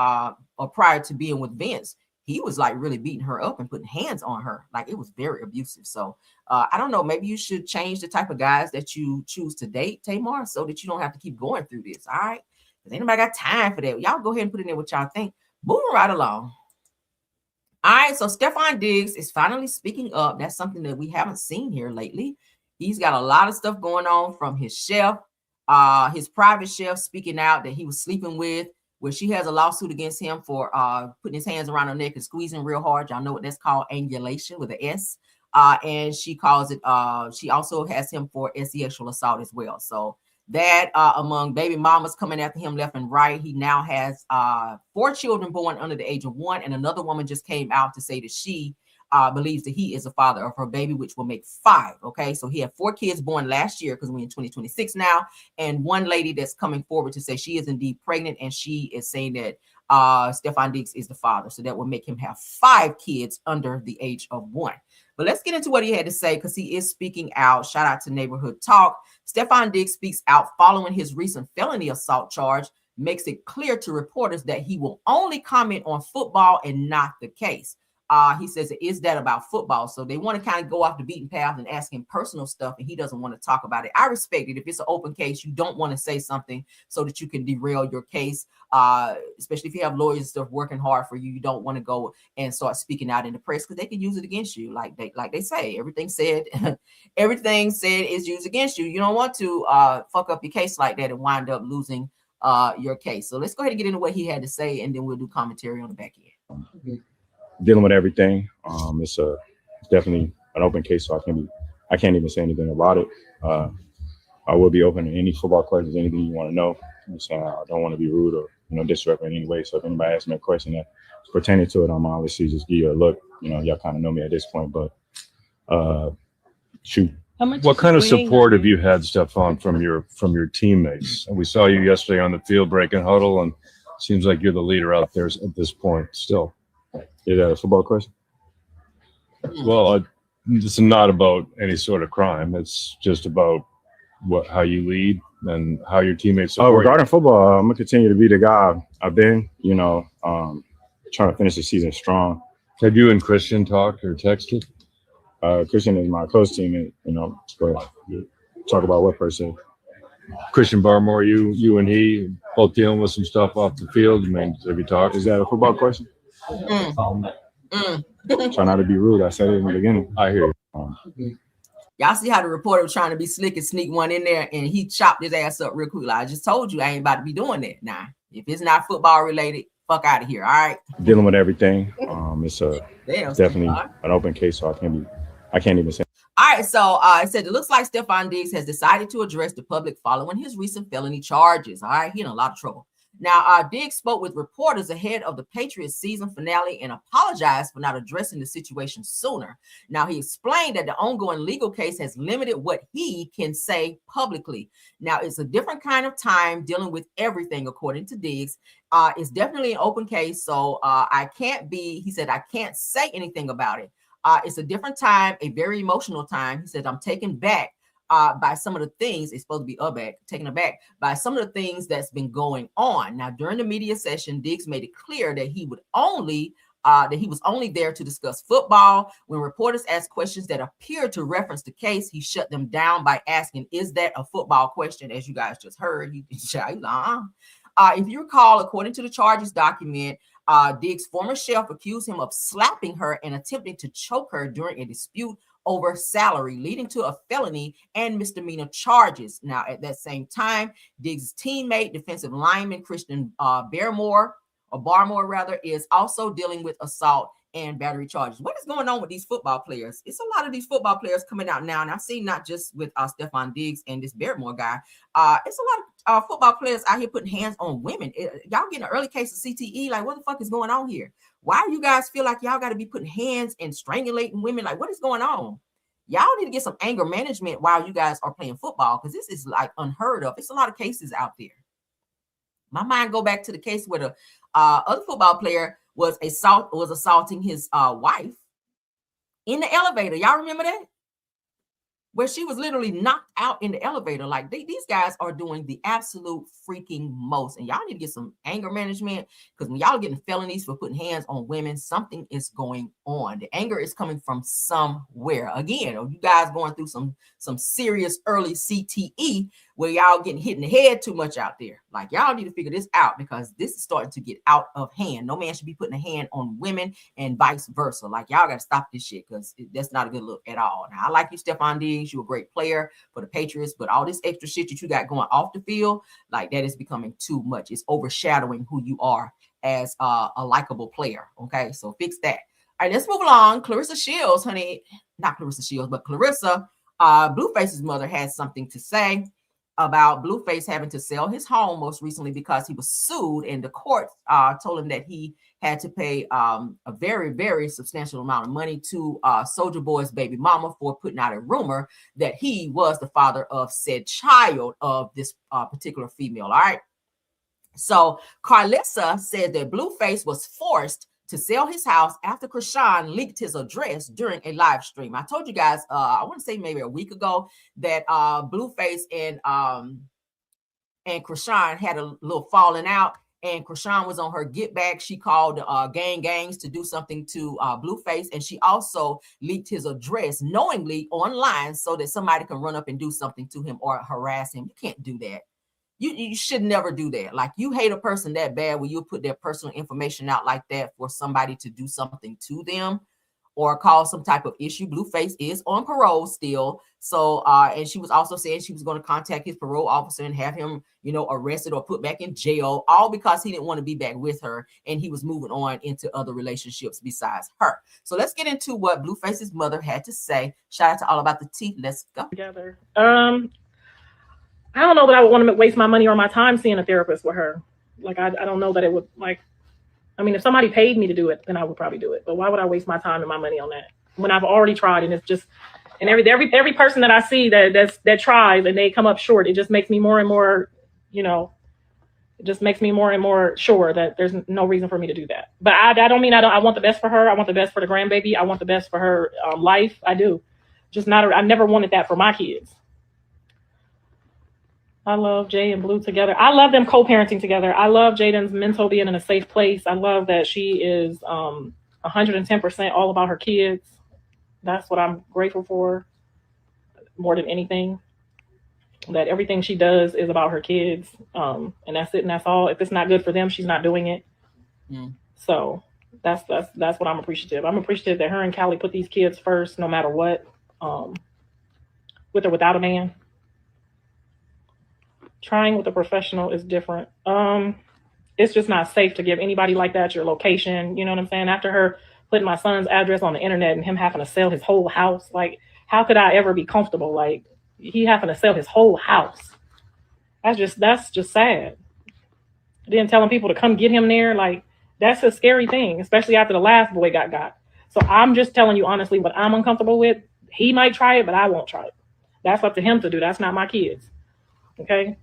or prior to being with Vince, he was like really beating her up and putting hands on her. Like, it was very abusive. So I don't know, maybe you should change the type of guys that you choose to date, Tamar, so that you don't have to keep going through this. All right, because ain't nobody got time for that. Y'all go ahead and put in there what y'all think. Moving right along. All right, so Stefan Diggs is finally speaking up. That's something that we haven't seen here lately. He's got a lot of stuff going on, from his chef, his private chef, speaking out that he was sleeping with, where she has a lawsuit against him for putting his hands around her neck and squeezing real hard. Y'all know what that's called, angulation with an S. And she calls it, she also has him for sexual assault as well. So that among baby mamas coming after him left and right. He now has 4 children born under the age of 1, and another woman just came out to say that she believes that he is the father of her baby, which will make 5. Okay, so he had 4 kids born last year, because we're in 2026 now, and one lady that's coming forward to say she is indeed pregnant, and she is saying that Stefan Diggs is the father, so that will make him have 5 kids under the age of 1. But let's get into what he had to say, because he is speaking out. Shout out to Neighborhood Talk. Stefon Diggs speaks out following his recent felony assault charge, makes it clear to reporters that he will only comment on football and not the case. He says, is that about football? So they want to kind of go off the beaten path and ask him personal stuff, and he doesn't want to talk about it. I respect it. If it's an open case, you don't want to say something so that you can derail your case, especially if you have lawyers and stuff working hard for you. You don't want to go and start speaking out in the press, because they can use it against you. Like they say, everything said is used against you. You don't want to fuck up your case like that and wind up losing your case. So let's go ahead and get into what he had to say, and then we'll do commentary on the back end. Dealing with everything. It's definitely an open case, so I can't even say anything about it. I will be open to any football questions, anything you want to know. So I don't want to be rude or disrespectful in any way. So if anybody asks me a question that's pertaining to it, I'm obviously just give you a look. Y'all kind of know me at this point, but shoot. What kind of support have you had, Stefon, from your teammates? And we saw you yesterday on the field breaking huddle, and it seems like you're the leader out there at this point still. Is that a football question? Well, it's not about any sort of crime. It's just about how you lead and how your teammates support. Regarding football, I'm gonna continue to be the guy I've been. Trying to finish the season strong. Have you and Christian talked or texted? Christian is my close teammate. Talk about what person? Christian Barmore, you and he both dealing with some stuff off the field. Have you talked? Is that a football question? Try not to be rude. I said it in the beginning. I hear you. Y'all see how the reporter was trying to be slick and sneak one in there, and he chopped his ass up real quick. Like, I just told you I ain't about to be doing that. Nah, if it's not football related, fuck out of here. All right. Dealing with everything. It's definitely an open case, so I can't even say. All right, so it said it looks like Stefon Diggs has decided to address the public following his recent felony charges. All right, he in a lot of trouble. Now, Diggs spoke with reporters ahead of the Patriots season finale and apologized for not addressing the situation sooner. Now, he explained that the ongoing legal case has limited what he can say publicly. Now, it's a different kind of time dealing with everything, according to Diggs. It's definitely an open case, so he said, I can't say anything about it. It's a different time, a very emotional time. He said, I'm taken back by some of the things, it's supposed to be taken aback by some of the things that's been going on. Now, during the media session, Diggs made it clear that he was only there to discuss football. When reporters asked questions that appeared to reference the case, he shut them down by asking, is that a football question? As you guys just heard, if you recall, according to the charges document, Diggs' former chef accused him of slapping her and attempting to choke her during a dispute over salary, leading to a felony and misdemeanor charges. Now, at that same time, Diggs' teammate, defensive lineman Christian Barmore, is also dealing with assault and battery charges. What is going on with these football players? It's a lot of these football players coming out now, and I've seen not just with Stefon Diggs and this Barmore guy. It's a lot of football players out here putting hands on women. Y'all getting an early case of CTE. Like, what the fuck is going on here? Why do you guys feel like y'all got to be putting hands and strangulating women? Like, what is going on? Y'all need to get some anger management while you guys are playing football, because this is like unheard of. It's a lot of cases out there. My mind go back to the case where the other football player was assaulting his wife in the elevator. Y'all remember that? Where she was literally knocked out in the elevator. Like, these guys are doing the absolute freaking most. And y'all need to get some anger management, because when y'all are getting felonies for putting hands on women, something is going on. The anger is coming from somewhere. Again, are you guys going through some serious early CTE where y'all getting hit in the head too much out there? Like, y'all need to figure this out, because this is starting to get out of hand. No man should be putting a hand on women and vice versa. Like, y'all got to stop this shit, because that's not a good look at all. Now, I like you, Stefon Diggs. You're a great player for the Patriots, but all this extra shit that you got going off the field, like, that is becoming too much. It's overshadowing who you are as a likable player. Okay, so fix that. All right, let's move along. Clarissa Shields, honey, not Clarissa Shields, but Clarissa, Blueface's mother, has something to say about Blueface having to sell his home most recently because he was sued, and the court told him that he had to pay a very, very substantial amount of money to Soulja Boy's baby mama for putting out a rumor that he was the father of said child of this particular female. All right. So Carlissa said that Blueface was forced to sell his house after Krishan leaked his address during a live stream. I told you guys, I want to say maybe a week ago, that Blueface and Krishan had a little falling out, and Krishan was on her get back. She called gangs to do something to Blueface, and she also leaked his address knowingly online so that somebody can run up and do something to him or harass him. You can't do that. You should never do that. Like, you hate a person that bad where you put their personal information out like that for somebody to do something to them or cause some type of issue. Blueface is on parole still. So, and she was also saying she was going to contact his parole officer and have him, arrested or put back in jail, all because he didn't want to be back with her. And he was moving on into other relationships besides her. So let's get into what Blueface's mother had to say. Shout out to All About the Teeth. Let's go. Together. I don't know that I would want to waste my money or my time seeing a therapist with her. Like, I don't know that it would, like, I mean, if somebody paid me to do it, then I would probably do it. But why would I waste my time and my money on that when I've already tried? And it's just, and every person that I see that tries and they come up short, it just makes me more and more, it just makes me more and more sure that there's no reason for me to do that. But I don't mean I want the best for her. I want the best for the grandbaby. I want the best for her life. I do. Just not, I never wanted that for my kids. I love Jay and Blue together. I love them co-parenting together. I love Jaden's mental being in a safe place. I love that she is 110% all about her kids. That's what I'm grateful for more than anything. That everything she does is about her kids. And that's it and that's all. If it's not good for them, she's not doing it. So that's what I'm appreciative. I'm appreciative that her and Callie put these kids first no matter what. With or without a man. Trying with a professional is different. It's just not safe to give anybody like that your location. You know what I'm saying? After her putting my son's address on the internet and him having to sell his whole house, like, how could I ever be comfortable? Like, he having to sell his whole house. That's just sad. Then telling people to come get him there, like, that's a scary thing, especially after the last boy got. So I'm just telling you honestly what I'm uncomfortable with. He might try it, but I won't try it. That's up to him to do. That's not my kids. Okay.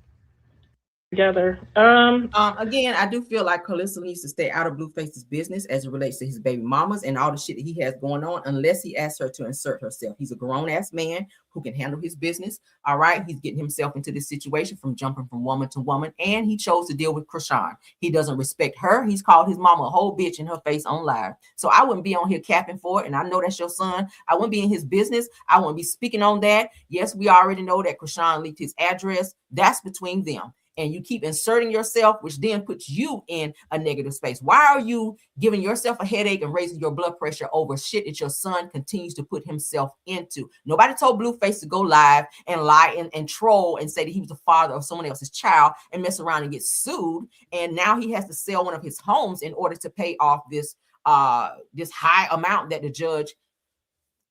Together. Again, I do feel like Calissa needs to stay out of Blueface's business as it relates to his baby mamas and all the shit that he has going on, unless he asks her to insert herself. He's a grown-ass man who can handle his business. All right. He's getting himself into this situation from jumping from woman to woman, and he chose to deal with Krishan. He doesn't respect her. He's called his mama a whole bitch in her face on live. So I wouldn't be on here capping for it. And I know that's your son. I wouldn't be in his business. I wouldn't be speaking on that. Yes, we already know that Krishan leaked his address. That's between them. And you keep inserting yourself, which then puts you in a negative space. Why are you giving yourself a headache and raising your blood pressure over shit that your son continues to put himself into? Nobody told Blueface to go live and lie and troll and say that he was the father of someone else's child and mess around and get sued. And now he has to sell one of his homes in order to pay off this high amount that the judge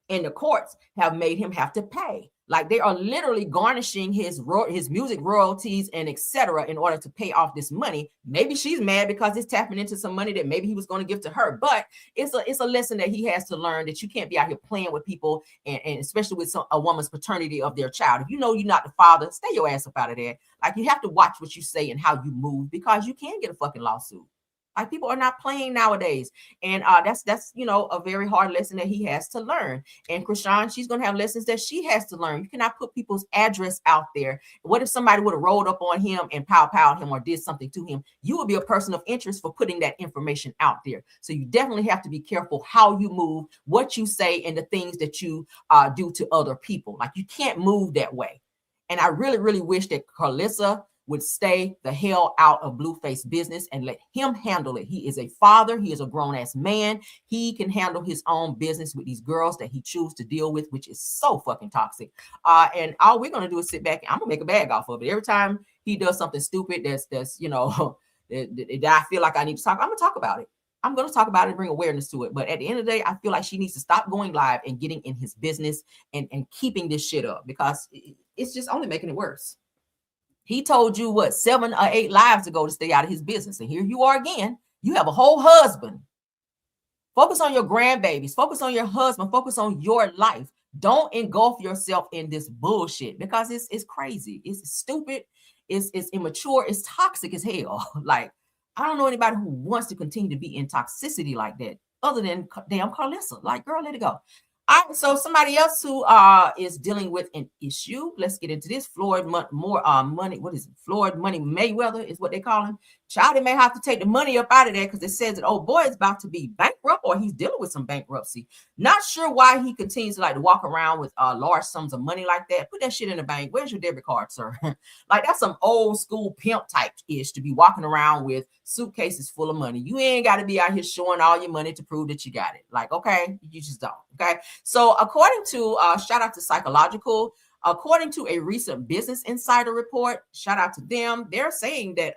and the courts have made him have to pay. Like, they are literally garnishing his music royalties and etc. in order to pay off this money. Maybe she's mad because it's tapping into some money that maybe he was going to give to her. But it's a lesson that he has to learn, that you can't be out here playing with people, and especially with a woman's paternity of their child. If you know you're not the father, stay your ass up out of there. Like, you have to watch what you say and how you move, because you can get a fucking lawsuit. Like, people are not playing nowadays. And that's a very hard lesson that he has to learn. And Krishan, she's going to have lessons that she has to learn. You cannot put people's address out there. What if somebody would have rolled up on him and pow-powed him or did something to him? You would be a person of interest for putting that information out there. So you definitely have to be careful how you move, what you say, and the things that you do to other people. Like, you can't move that way. And I really, really wish that Calissa would stay the hell out of Blueface business and let him handle it. He is a father. He is a grown-ass man. He can handle his own business with these girls that he chooses to deal with, which is so fucking toxic. And all we're going to do is sit back. I'm going to make a bag off of it. Every time he does something stupid that's that I feel like I need to talk, I'm going to talk about it. I'm going to talk about it and bring awareness to it. But at the end of the day, I feel like she needs to stop going live and getting in his business and keeping this shit up, because it's just only making it worse. He told you, 7 or 8 lives ago to stay out of his business. And here you are again. You have a whole husband. Focus on your grandbabies. Focus on your husband. Focus on your life. Don't engulf yourself in this bullshit, because it's crazy. It's stupid. It's immature. It's toxic as hell. Like, I don't know anybody who wants to continue to be in toxicity like that, other than damn Carlissa. Like, girl, let it go. All right, so somebody else who is dealing with an issue. Let's get into this. Floyd Money. What is it? Floyd Money Mayweather is what they call him. Child, they may have to take the money up out of there because it says that old boy is about to be bankrupt, or he's dealing with some bankruptcy. Not sure why he continues to like to walk around with large sums of money like that. Put that shit in the bank. Where's your debit card, sir? Like, that's some old school pimp type ish to be walking around with suitcases full of money. You ain't got to be out here showing all your money to prove that you got it. Like, okay, you just don't. Okay. So according to shout out to Psychological, according to a recent Business Insider report, shout out to them, they're saying that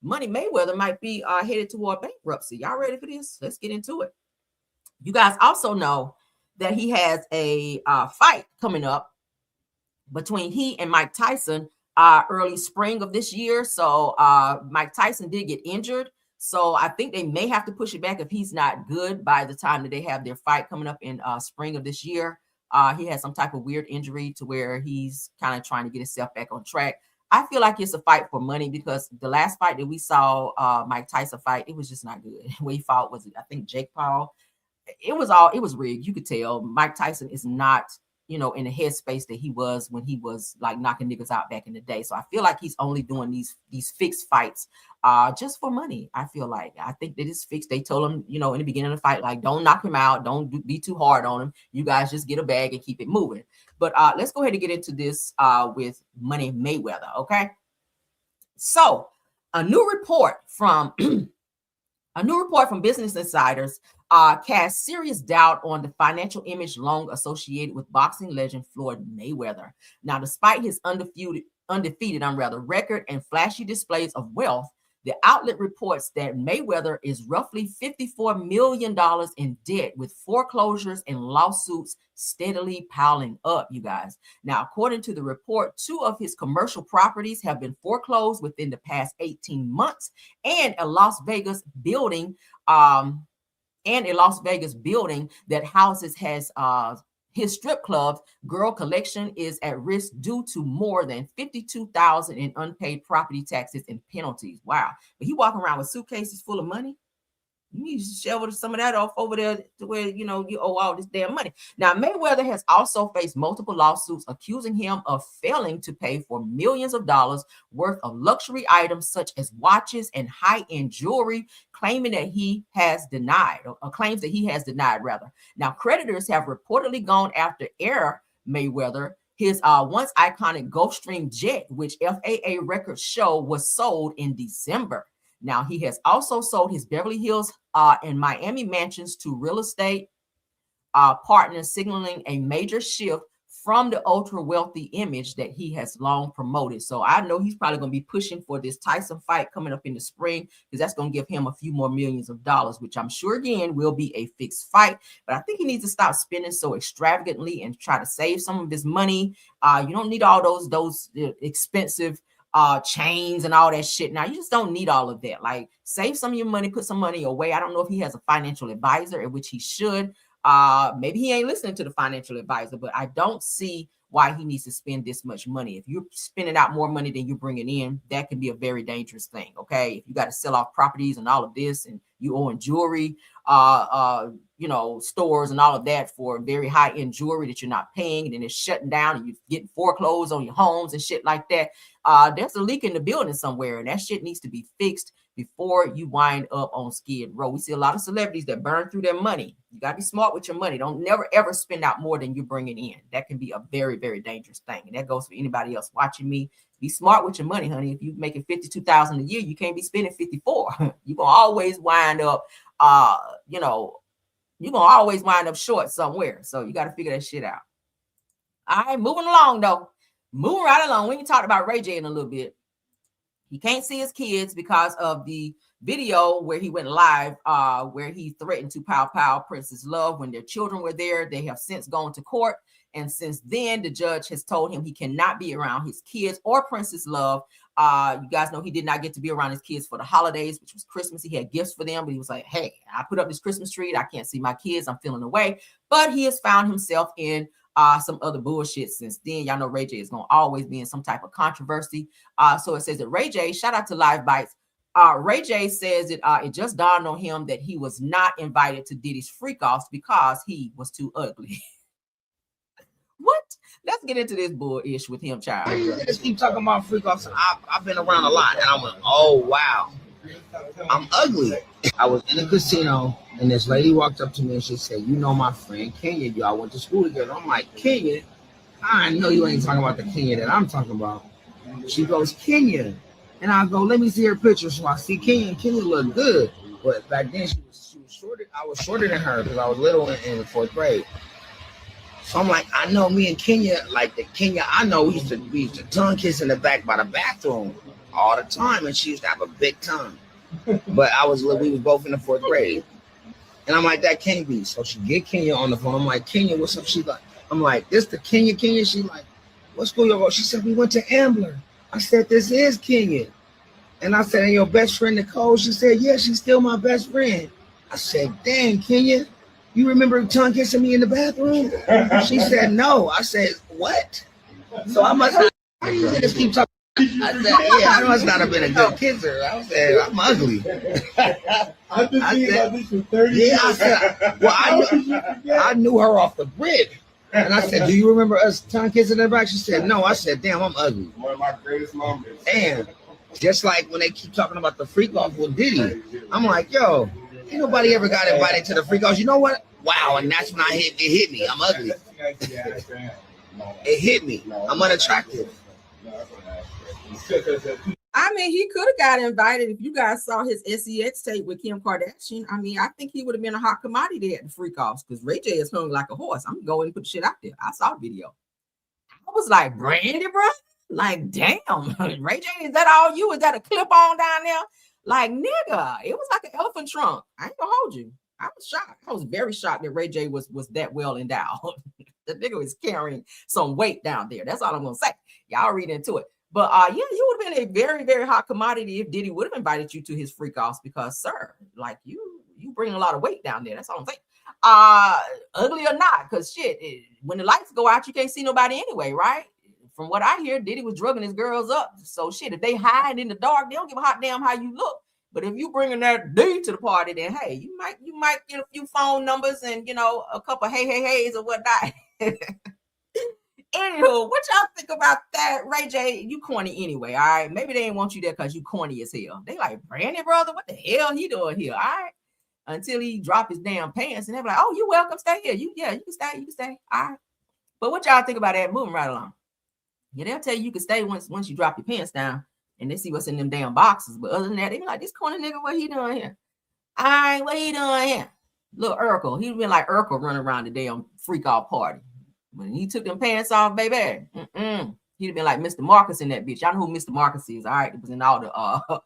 Money Mayweather might be headed toward bankruptcy. Y'all ready for this? Let's get into it. You guys also know that he has a fight coming up between he and Mike Tyson early spring of this year. So Mike Tyson did get injured. So I think they may have to push it back if he's not good by the time that they have their fight coming up in spring of this year. He has some type of weird injury to where he's kind of trying to get himself back on track. I feel like it's a fight for money because the last fight that we saw Mike Tyson fight, it was just not good. Where he fought was, I think, Jake Paul. It was rigged. You could tell Mike Tyson is not, in the headspace that he was when he was like knocking niggas out back in the day. So I feel like he's only doing these fixed fights just for money. I think that it's fixed. They told him, in the beginning of the fight, like, don't knock him out. Don't be too hard on him. You guys just get a bag and keep it moving. But let's go ahead and get into this with Money Mayweather. Okay. So a new report from Business Insiders cast serious doubt on the financial image long associated with boxing legend Floyd Mayweather. Now, despite his undefeated record and flashy displays of wealth, the outlet reports that Mayweather is roughly $54 million in debt, with foreclosures and lawsuits steadily piling up, you guys. Now, according to the report, 2 of his commercial properties have been foreclosed within the past 18 months, and a Las Vegas building that houses his strip club's Girl Collection is at risk due to more than $52,000 in unpaid property taxes and penalties. Wow. But he walking around with suitcases full of money. You need to shovel some of that off over there to where, you owe all this damn money. Now, Mayweather has also faced multiple lawsuits accusing him of failing to pay for millions of dollars worth of luxury items such as watches and high-end jewelry, claims that he has denied. Now, creditors have reportedly gone after Mayweather, his once iconic Gulfstream jet, which FAA records show was sold in December. Now, he has also sold his Beverly Hills and Miami mansions to real estate partners, signaling a major shift from the ultra wealthy image that he has long promoted. So I know he's probably going to be pushing for this Tyson fight coming up in the spring, because that's going to give him a few more millions of dollars, which I'm sure again will be a fixed fight. But I think he needs to stop spending so extravagantly and try to save some of his money. You don't need all those expensive chains and all that shit. Now, you just don't need all of that. Like, save some of your money, put some money away. I don't know if he has a financial advisor, in which he should. Maybe he ain't listening to the financial advisor, but I don't see why he needs to spend this much money. If you're spending out more money than you're bringing in, that can be a very dangerous thing. Okay. If you got to sell off properties and all of this, and you own jewelry, stores and all of that for very high end jewelry that you're not paying, and then it's shutting down and you're getting foreclosed on your homes and shit like that. There's a leak in the building somewhere, and that shit needs to be fixed before you wind up on Skid Row. We see a lot of celebrities that burn through their money. You got to be smart with your money. Don't never, ever spend out more than you're bringing in. That can be a very, very dangerous thing. And that goes for anybody else watching me. Be smart with your money, honey. If you're making $52,000 a year, you can't be spending 54. You're going to always wind up, you're going to always wind up short somewhere. So you got to figure that shit out. All right, moving along, though. Moving right along. We can talk about Ray J in a little bit. He can't see his kids because of the video where he went live, where he threatened to pow Princess Love when their children were there. They have since gone to court. And since then, the judge has told him he cannot be around his kids or Princess Love. You guys know he did not get to be around his kids for the holidays, which was Christmas. He had gifts for them, but he was like, hey, I put up this Christmas tree. I can't see my kids. I'm feeling away. But he has found himself in some other bullshit since then. Y'all know Ray J is going to always be in some type of controversy. So it says that Ray J, shout out to Live Bites, Ray J says that it just dawned on him that he was not invited to Diddy's freak-offs because he was too ugly. What? Let's get into this bullish with him, child. Just keep talking about freak-offs. I've been around a lot, and I went, oh, wow. I'm ugly. I was in a casino, and this lady walked up to me, and she said, you know my friend Kenya. Y'all went to school together. I'm like, Kenya? I know you ain't talking about the Kenya that I'm talking about. She goes, Kenya. And I go, let me see her picture. So I see Kenya, and Kenya looked good. But back then, she was shorter. I was shorter than her because I was little in the 4th grade. So I'm like, I know me and Kenya, like the Kenya I know, we used to tongue kiss in the back by the bathroom all the time, and she used to have a big tongue. But we was both in the 4th grade. And I'm like, that can't be. So she get Kenya on the phone. I'm like, Kenya, what's up? She like, I'm like, this the Kenya? She like, what school you go? She said, we went to Ambler. I said, this is Kenya. And I said, and your best friend Nicole? She said, yeah, she's still my best friend. I said, dang, Kenya, you remember tongue kissing me in the bathroom? She said, no. I said, what? So I must not just keep talking. I said, yeah, I must not have been a good kisser. I said, I'm ugly. I've been thinking about this for 30 years. Yeah, I said, well, I knew her off the grid. And I said, do you remember us tongue kissing in the back? She said, no. I said, damn, I'm ugly. One of my greatest moments. And just like when they keep talking about the freak off with Diddy, I'm like, yo, ain't nobody ever got invited to the freak offs. You know what? Wow, and that's when it hit me. I'm ugly. It hit me. I'm unattractive. I mean, he could have got invited if you guys saw his SEX tape with Kim Kardashian. I mean, I think he would have been a hot commodity at the freak offs because Ray J is hung like a horse. I'm going and put shit out there. I saw the video. I was like, Brandy, bro? Like, damn, Ray J, is that all you? Is that a clip on down there? Like, nigga, it was like an elephant trunk. I ain't gonna hold you. I was shocked. I was very shocked that Ray J was that well endowed. The nigga was carrying some weight down there. That's all I'm gonna say. Y'all read into it. But yeah, you would have been a very, very hot commodity if Diddy would have invited you to his freak offs because, sir, like you bring a lot of weight down there. That's all I'm saying. Ugly or not, because shit, when the lights go out, you can't see nobody anyway, right? From what I hear, Diddy was drugging his girls up. So shit, if they hide in the dark, they don't give a hot damn how you look. But if you bringing that D to the party, then hey, you might get a few phone numbers and a couple heys or whatnot. Anywho, what y'all think about that? Ray J, you corny anyway, all right? Maybe they didn't want you there because you corny as hell. They like, Brandy, brother, what the hell he doing here, all right? Until he drop his damn pants and they're like, oh, you welcome, stay here. You can stay, all right? But what y'all think about that? Moving right along. Yeah, they'll tell you can stay once you drop your pants down and they see what's in them damn boxes. But other than that, they be like, this corny nigga, what he doing here? All right, what he doing here? Little Urkel. He'd been like Urkel running around the damn freak out party. When he took them pants off, baby, he'd have been like Mr. Marcus in that bitch. Y'all know who Mr. Marcus is, all right? It was in all the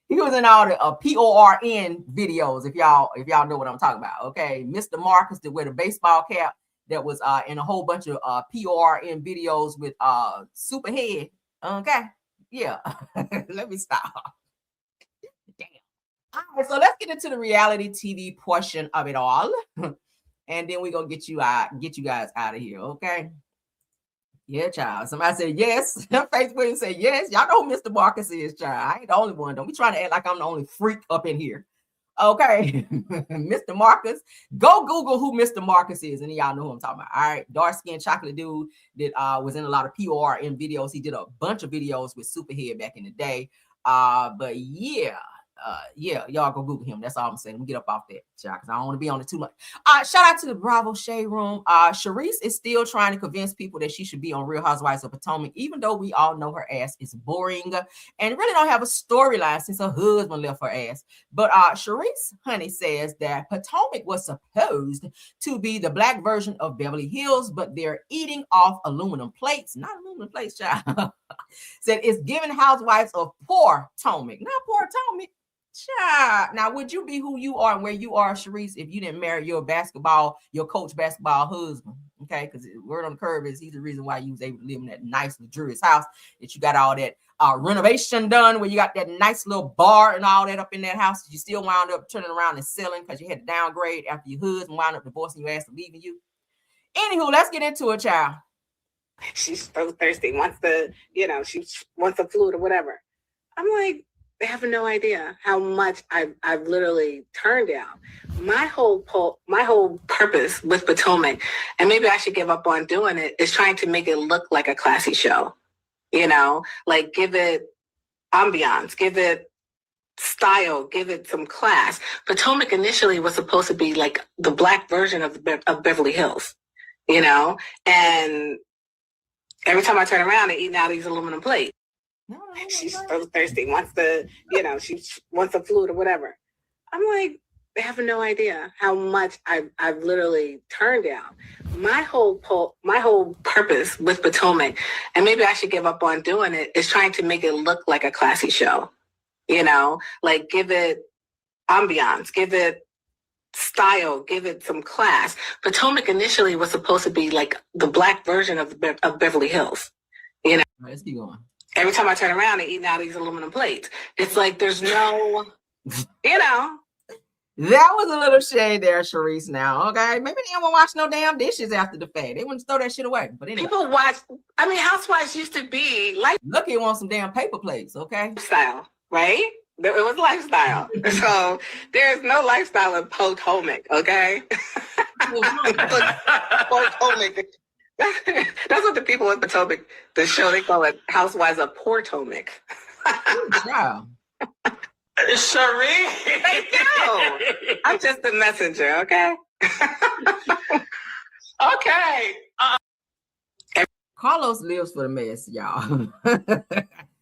he was in all the PORN videos, if y'all know what I'm talking about. Okay, Mr. Marcus that wear the baseball cap that was in a whole bunch of PORN videos with Superhead. Okay, yeah. Let me stop. Damn. All right, so let's get into the reality TV portion of it all. And then we're gonna get you guys out of here, okay? Yeah, child. Somebody said yes. Facebook said yes. Y'all know who Mr. Marcus is, child. I ain't the only one. Don't be trying to act like I'm the only freak up in here. Okay. Mr. Marcus. Go Google who Mr. Marcus is, and then y'all know who I'm talking about. All right. Dark-skinned chocolate dude that was in a lot of PORN videos. He did a bunch of videos with Superhead back in the day. But yeah. Y'all go Google him. That's all I'm saying. Let me get up off that, y'all, because I don't want to be on it too much. Shout out to the Bravo Shade Room. Sharice is still trying to convince people that she should be on Real Housewives of Potomac, even though we all know her ass is boring and really don't have a storyline since her husband left her ass. But Sharice, honey, says that Potomac was supposed to be the black version of Beverly Hills, but they're eating off aluminum plates. Not aluminum plates, child. Said it's giving housewives of poor Potomac, not poor Potomac. Child. Now, would you be who you are and where you are, Sharice, if you didn't marry your coach basketball husband? Okay, because word on the curve is he's the reason why you was able to live in that nice, luxurious house that you got all that renovation done, where you got that nice little bar and all that up in that house. You still wound up turning around and selling because you had to downgrade after your husband wound up divorcing your ass and leaving you. Anywho, let's get into it, child. She's so thirsty, wants the fluid or whatever. I'm like, They have no idea how much I've literally turned down. My whole purpose with Potomac, and maybe I should give up on doing it, is trying to make it look like a classy show. You know, like give it ambiance, give it style, give it some class. Potomac initially was supposed to be like the Black version of Beverly Hills, you know, and every time I turn around, they're eating out of these aluminum plates. She's so thirsty, wants the, you know, she wants a fluid or whatever. I'm like, they have no idea how much I've literally turned down. My whole purpose with Potomac, and maybe I should give up on doing it, is trying to make it look like a classy show. You know, like give it ambiance, give it style, give it some class. Potomac initially was supposed to be like the Black version of Beverly Hills. You know, let's keep going. Every time I turn around, they're eating out of these aluminum plates. It's like there's no, you know. That was a little shade there, Sharice. Now, okay, maybe they don't wash no damn dishes after the fact. They wouldn't throw that shit away. But anyway. People watch. I mean, housewives used to be like. Look, you want some damn paper plates, okay? Style, right? It was lifestyle. So there's no lifestyle in Potomac, okay? Potomac. That's what the people in Potomac, the show, they call it Housewives of Potomac. Wow. Cherie. Thank you. I'm just the messenger, okay? Okay. Carlos lives for the mess, y'all.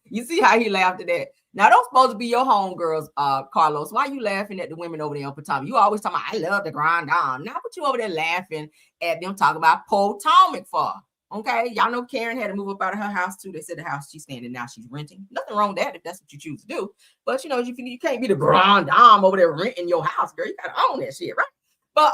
You see how he laughed at that? Now, those supposed to be your homegirls, Carlos. Why are you laughing at the women over there on Potomac? You always talking about, I love the grind down. Now, what you over there laughing at them talking about Potomac for? Okay, y'all know Karen had to move up out of her house too. They said the house she's staying in now, she's renting. Nothing wrong with that if that's what you choose to do. But you know, you can't be the grind down over there renting your house, girl. You gotta own that shit, right? But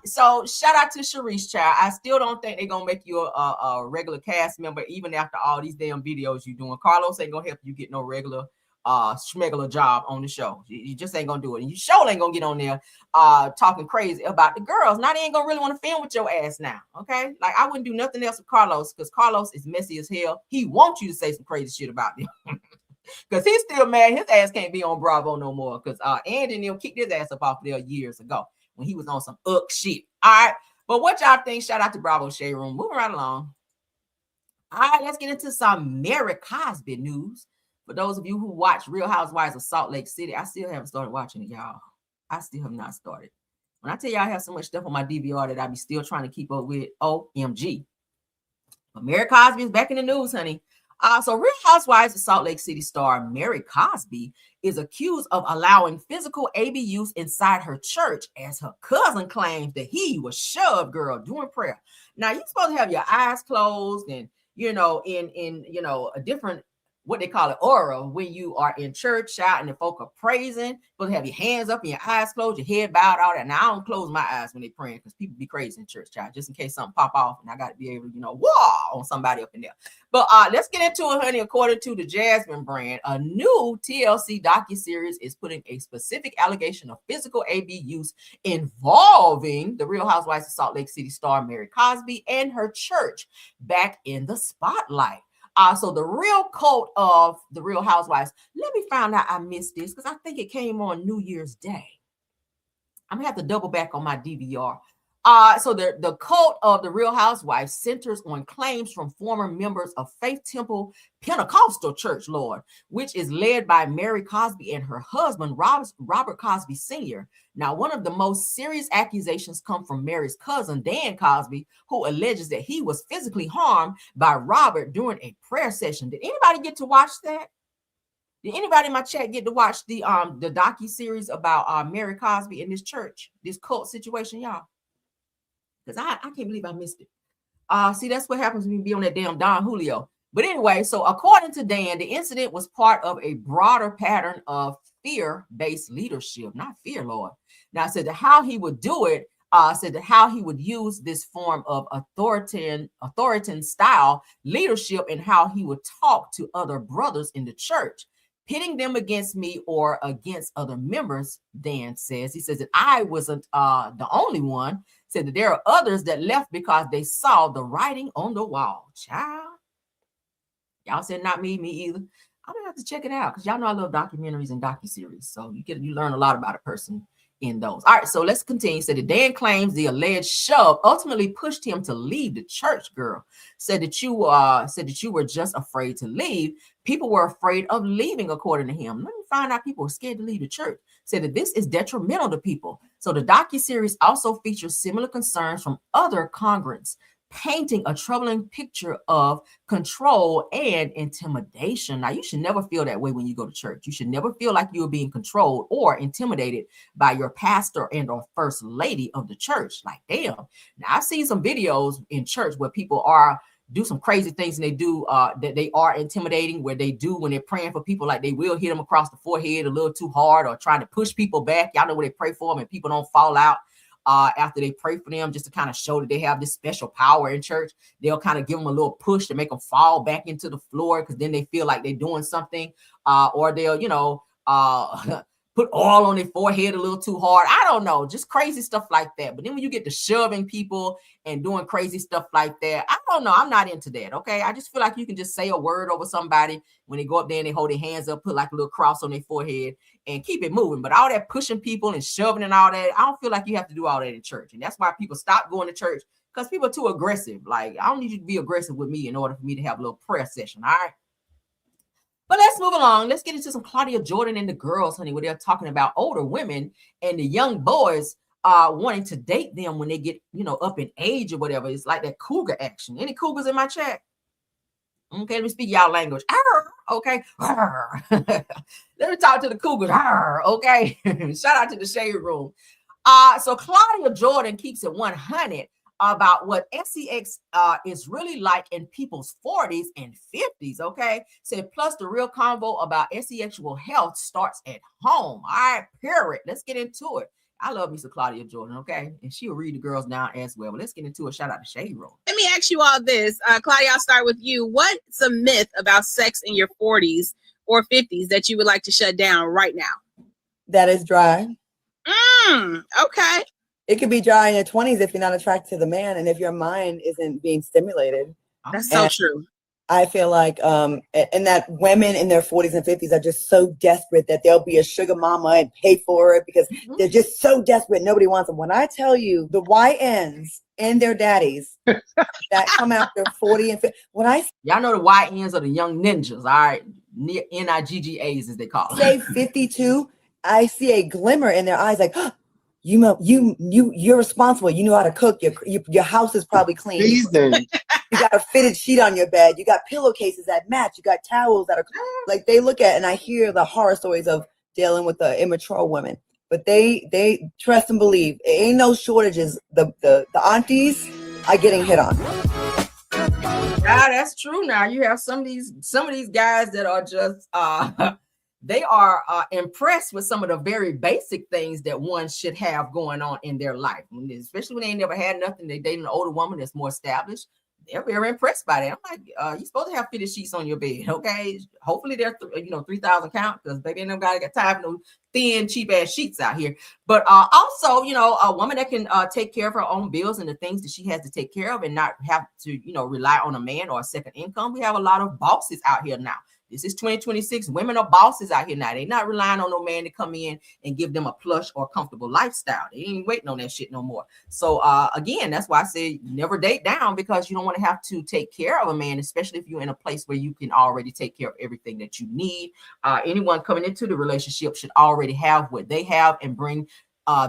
so shout out to Sharice, child. I still don't think they're gonna make you a regular cast member, even after all these damn videos you doing. Carlos ain't gonna help you get no regular schmegular job on the show. You just ain't gonna do it. And you sure ain't gonna get on there talking crazy about the girls. Now they ain't gonna really want to film with your ass now. Okay, like I wouldn't do nothing else with Carlos, because Carlos is messy as hell. He wants you to say some crazy shit about them. Because he's still mad his ass can't be on Bravo no more, because Andy and them kicked his ass up off there years ago when he was on some shit. All right, but what y'all think? Shout out to Bravo Shade Room. Moving right along. All right, let's get into some Mary Cosby news. For those of you who watch Real Housewives of Salt Lake City, I still haven't started watching it, y'all. I still have not started. When I tell y'all I have so much stuff on my DVR that I be still trying to keep up with, OMG. But Mary Cosby is back in the news, honey. So Real Housewives of Salt Lake City star Mary Cosby is accused of allowing physical abuse inside her church, as her cousin claims that he was shoved, girl, during prayer. Now, you're supposed to have your eyes closed and, you know, in you know, a different, what they call it, aura, when you are in church shouting and folk are praising. You're supposed to have your hands up and your eyes closed, your head bowed, all that. Now, I don't close my eyes when they're praying, because people be crazy in church, child, just in case something pop off and I got to be able to, you know, whoa, on somebody up in there. But let's get into it, honey. According to the Jasmine brand, a new TLC docuseries is putting a specific allegation of physical abuse involving the Real Housewives of Salt Lake City star Mary Cosby and her church back in the spotlight. So the real cult of the Real Housewives. Let me find out I missed this, because I think it came on New Year's Day. I'm gonna have to double back on my DVR. So the cult of the Real Housewives centers on claims from former members of Faith Temple Pentecostal Church, Lord, which is led by Mary Cosby and her husband, Robert Cosby Sr. Now, one of the most serious accusations come from Mary's cousin, Dan Cosby, who alleges that he was physically harmed by Robert during a prayer session. Did anybody get to watch that? Did anybody in my chat get to watch the docuseries about Mary Cosby and this church, this cult situation, y'all? Because I can't believe I missed it. See, that's what happens when you be on that damn Don Julio. But anyway, so according to Dan, the incident was part of a broader pattern of fear-based leadership, not fear, Lord. Now, I said that how he would do it, said that how he would use this form of authoritarian style leadership, and how he would talk to other brothers in the church, pitting them against me or against other members. Dan says, he says that I wasn't the only one. Said that there are others that left because they saw the writing on the wall. Child, y'all said not me either. I'm gonna have to check it out because y'all know I love documentaries and docuseries. So you learn a lot about a person in those. All right, so let's continue. Said that Dan claims the alleged shove ultimately pushed him to leave the church. Girl said that you were just afraid to leave. People were afraid of leaving, according to him. Let me find out people were scared to leave the church. Said that this is detrimental to people. So the docuseries also features similar concerns from other congregants, painting a troubling picture of control and intimidation. Now, you should never feel that way when you go to church. You should never feel like you're being controlled or intimidated by your pastor and or first lady of the church. Like, damn. Now, I've seen some videos in church where people do some crazy things, and they do that they are intimidating, where they do when they're praying for people, like they will hit them across the forehead a little too hard or trying to push people back. Y'all know where they pray for them and people don't fall out after they pray for them, just to kind of show that they have this special power in church. They'll kind of give them a little push to make them fall back into the floor, because then they feel like they're doing something, or they'll put oil on their forehead a little too hard. I don't know, just crazy stuff like that. But then when you get to shoving people and doing crazy stuff like that, I don't know. I'm not into that. Okay. I just feel like you can just say a word over somebody when they go up there and they hold their hands up, put like a little cross on their forehead and keep it moving. But all that pushing people and shoving and all that, I don't feel like you have to do all that in church. And that's why people stop going to church, because people are too aggressive. Like, I don't need you to be aggressive with me in order for me to have a little prayer session. All right. But let's move along. Let's get into some Claudia Jordan and the girls, honey, where they're talking about older women and the young boys wanting to date them when they get, up in age or whatever. It's like that cougar action. Any cougars in my chat? Okay, let me speak y'all language. Arr, okay. Arr. Let me talk to the cougars. Arr, okay. Shout out to the shade room. So Claudia Jordan keeps it 100 about what sex is really like in people's 40s and 50s, okay? Said, plus the real convo about sexual health starts at home. All right, period. Let's get into it. I love me some Claudia Jordan, okay? And she'll read the girls down as well. But let's get into it. Shout out to Shade Room. Let me ask you all this. Claudia, I'll start with you. What's a myth about sex in your 40s or 50s that you would like to shut down right now? That is dry. Okay. It could be dry in your 20s if you're not attracted to the man and if your mind isn't being stimulated. That's so true. I feel like and that women in their 40s and 50s are just so desperate that they'll be a sugar mama and pay for it because they're just so desperate. Nobody wants them. When I tell you the YNs and their daddies that come after 40 and 50, y'all know the YNs are the young ninjas, all right? NIGGAs as they call them. Say 52, I see a glimmer in their eyes like, oh, you're responsible. You know how to cook. Your house is probably clean. You got a fitted sheet on your bed. You got pillowcases that match. You got towels that are like, they look at, and I hear the horror stories of dealing with the immature women. But they trust and believe. It ain't no shortages. The aunties are getting hit on. Yeah, that's true. Now you have some of these guys that are just they are impressed with some of the very basic things that one should have going on in their life, especially when they ain't never had nothing. They dating an older woman that's more established. They're very impressed by that. I'm like, you're supposed to have fitted sheets on your bed, okay? Hopefully they're 3,000 count, because baby, ain't nobody got time for no thin, cheap ass sheets out here. But also, a woman that can take care of her own bills and the things that she has to take care of, and not have to, rely on a man or a second income. We have a lot of bosses out here now. This is 2026. Women are bosses out here now. They're not relying on no man to come in and give them a plush or comfortable lifestyle. They ain't waiting on that shit no more. So again, that's why I say never date down, because you don't want to have to take care of a man, especially if you're in a place where you can already take care of everything that you need. Anyone coming into the relationship should already have what they have and bring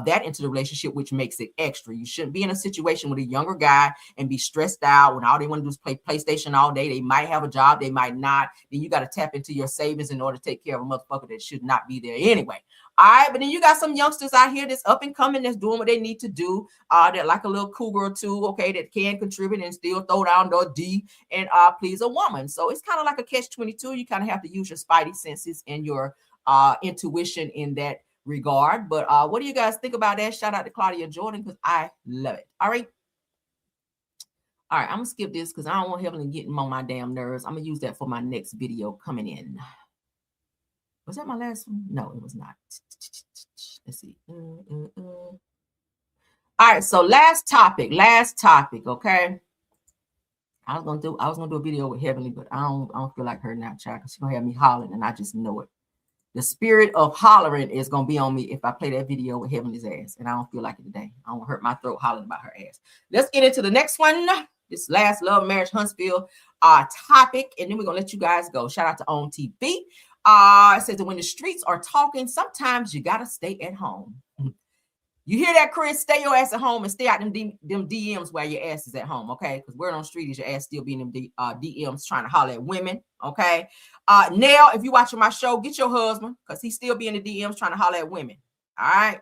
that into the relationship, which makes it extra. You shouldn't be in a situation with a younger guy and be stressed out when all they want to do is play PlayStation all day. They might have a job, they might not. Then you got to tap into your savings in order to take care of a motherfucker that should not be there anyway. All right, but then you got some youngsters out here that's up and coming, that's doing what they need to do. That like a little cougar or two, okay, that can contribute and still throw down the D and please a woman. So it's kind of like a catch-22. You kind of have to use your spidey senses and your intuition in that regard. But what do you guys think about that? Shout out to Claudia Jordan, because I love it. All right, I'm gonna skip this because I don't want Heavenly getting on my damn nerves. I'm gonna use that for my next video coming in. Was that my last one? No, it was not. Let's see. All right, so last topic, okay. I was gonna do a video with Heavenly, but I don't feel like her now, child, because she's gonna have me hollering, and I just know it. The spirit of hollering is gonna be on me if I play that video with Heavenly's ass, and I don't feel like it today. I don't hurt my throat hollering about her ass. Let's get into the next one. This last Love Marriage Huntsville topic, and then we're gonna let you guys go. Shout out to On TV. It says that when the streets are talking, sometimes you gotta stay at home. You hear that, Chris? Stay your ass at home and stay out them DMs while your ass is at home, okay? Because word on the street is your ass still being them DMs trying to holler at women, okay? Nell, if you watching my show, get your husband because he still be in the DMs trying to holler at women, all right?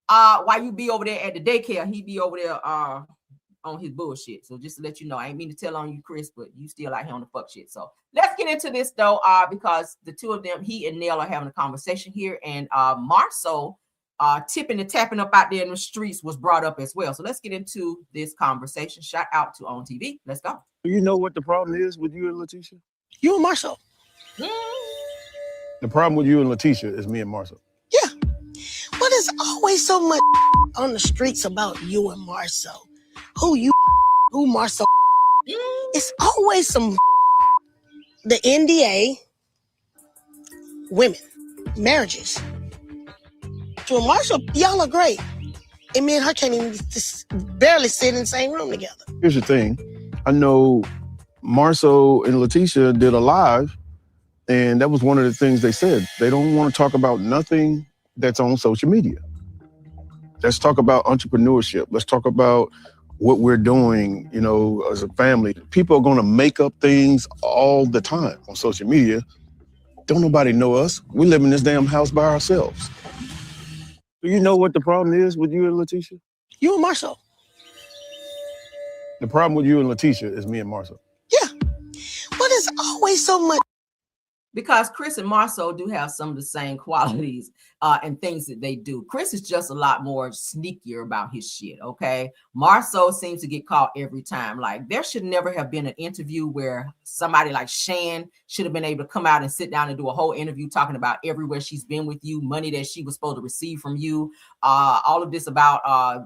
While you be over there at the daycare, he be over there on his bullshit. So just to let you know, I ain't mean to tell on you, Chris, but you still out here on the fuck shit. So let's get into this though, because the two of them, he and Nell, are having a conversation here, and Marcel tipping and tapping up out there in the streets was brought up as well. So let's get into this conversation. Shout out to On TV. Let's go. You know what the problem is with you and Letitia? You and Marcel. The problem with you and Letitia is me and Marcel. Yeah. But there's always so much on the streets about you and Marcel. Who Marcel. It's always some the NDA, women, marriages. You and Marcel, y'all are great. And me and her can't even just barely sit in the same room together. Here's the thing. I know Marcel and Letitia did a live, and that was one of the things they said. They don't want to talk about nothing that's on social media. Let's talk about entrepreneurship. Let's talk about what we're doing, you know, as a family. People are going to make up things all the time on social media. Don't nobody know us. We live in this damn house by ourselves. Do you know what the problem is with you and Letitia? You and Marcel. The problem with you and Letitia is me and Marcel. Yeah. But there's always so much. Because Chris and Marcel do have some of the same qualities and things that they do. Chris is just a lot more sneakier about his shit, okay? Marcel seems to get caught every time. Like, there should never have been an interview where somebody like Shan should have been able to come out and sit down and do a whole interview talking about everywhere she's been with you, money that she was supposed to receive from you, all of this about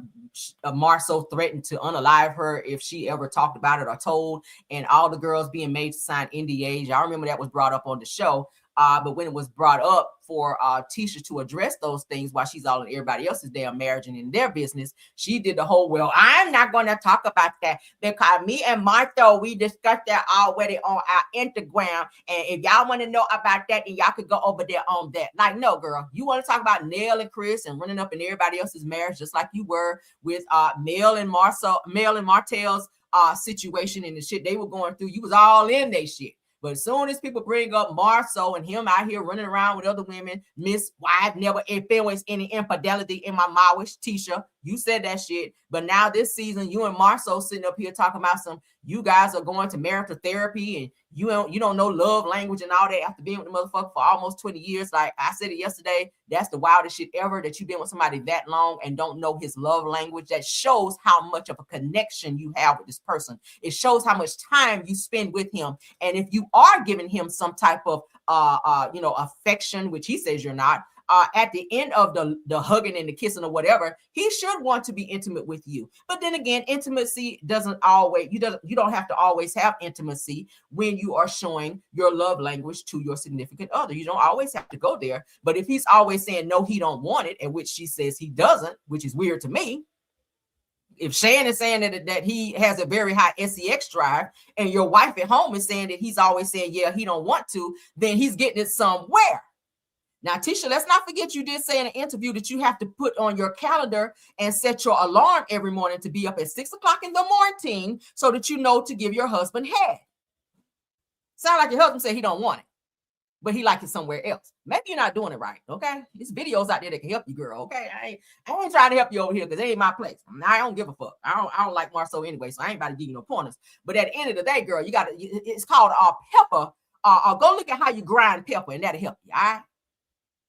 Marcel threatened to unalive her if she ever talked about it or told, and all the girls being made to sign NDAs. Y'all remember that was brought up on the show. But when it was brought up for Tisha to address those things while she's all in everybody else's damn marriage and in their business, she did the whole, well, I'm not going to talk about that because me and Martha, we discussed that already on our Instagram. And if y'all want to know about that, then y'all could go over there on that. Like, no, girl, you want to talk about Nell and Chris and running up in everybody else's marriage, just like you were with Mel and Martell's situation and the shit they were going through. You was all in they shit. But as soon as people bring up Marcel and him out here running around with other women, Miss Wife never experienced any infidelity in my marriage, Tisha, you said that shit. But now this season, you and Marcel sitting up here talking about you guys are going to marital therapy and you don't know love language and all that after being with the motherfucker for almost 20 years. Like I said it yesterday, that's the wildest shit ever, that you've been with somebody that long and don't know his love language. That shows how much of a connection you have with this person. It shows how much time you spend with him. And if you are giving him some type of affection, which he says you're not, at the end of the hugging and the kissing or whatever, he should want to be intimate with you. But then again, intimacy doesn't always, you don't have to always have intimacy when you are showing your love language to your significant other. You don't always have to go there. But if he's always saying no, he don't want it, and which she says he doesn't, which is weird to me. If Shan is saying that he has a very high sex drive, and your wife at home is saying that he's always saying, yeah, he don't want to, then he's getting it somewhere. Now, Tisha, let's not forget you did say in an interview that you have to put on your calendar and set your alarm every morning to be up at 6 o'clock in the morning so that you know to give your husband head. Sound like your husband said he don't want it, but he like it somewhere else. Maybe you're not doing it right, okay? There's videos out there that can help you, girl, okay? I ain't trying to help you over here because it ain't my place. I don't give a fuck. I don't like Marcel anyway, so I ain't about to give you no pointers. But at the end of the day, girl, it's called pepper. Go look at how you grind pepper, and that'll help you, all right?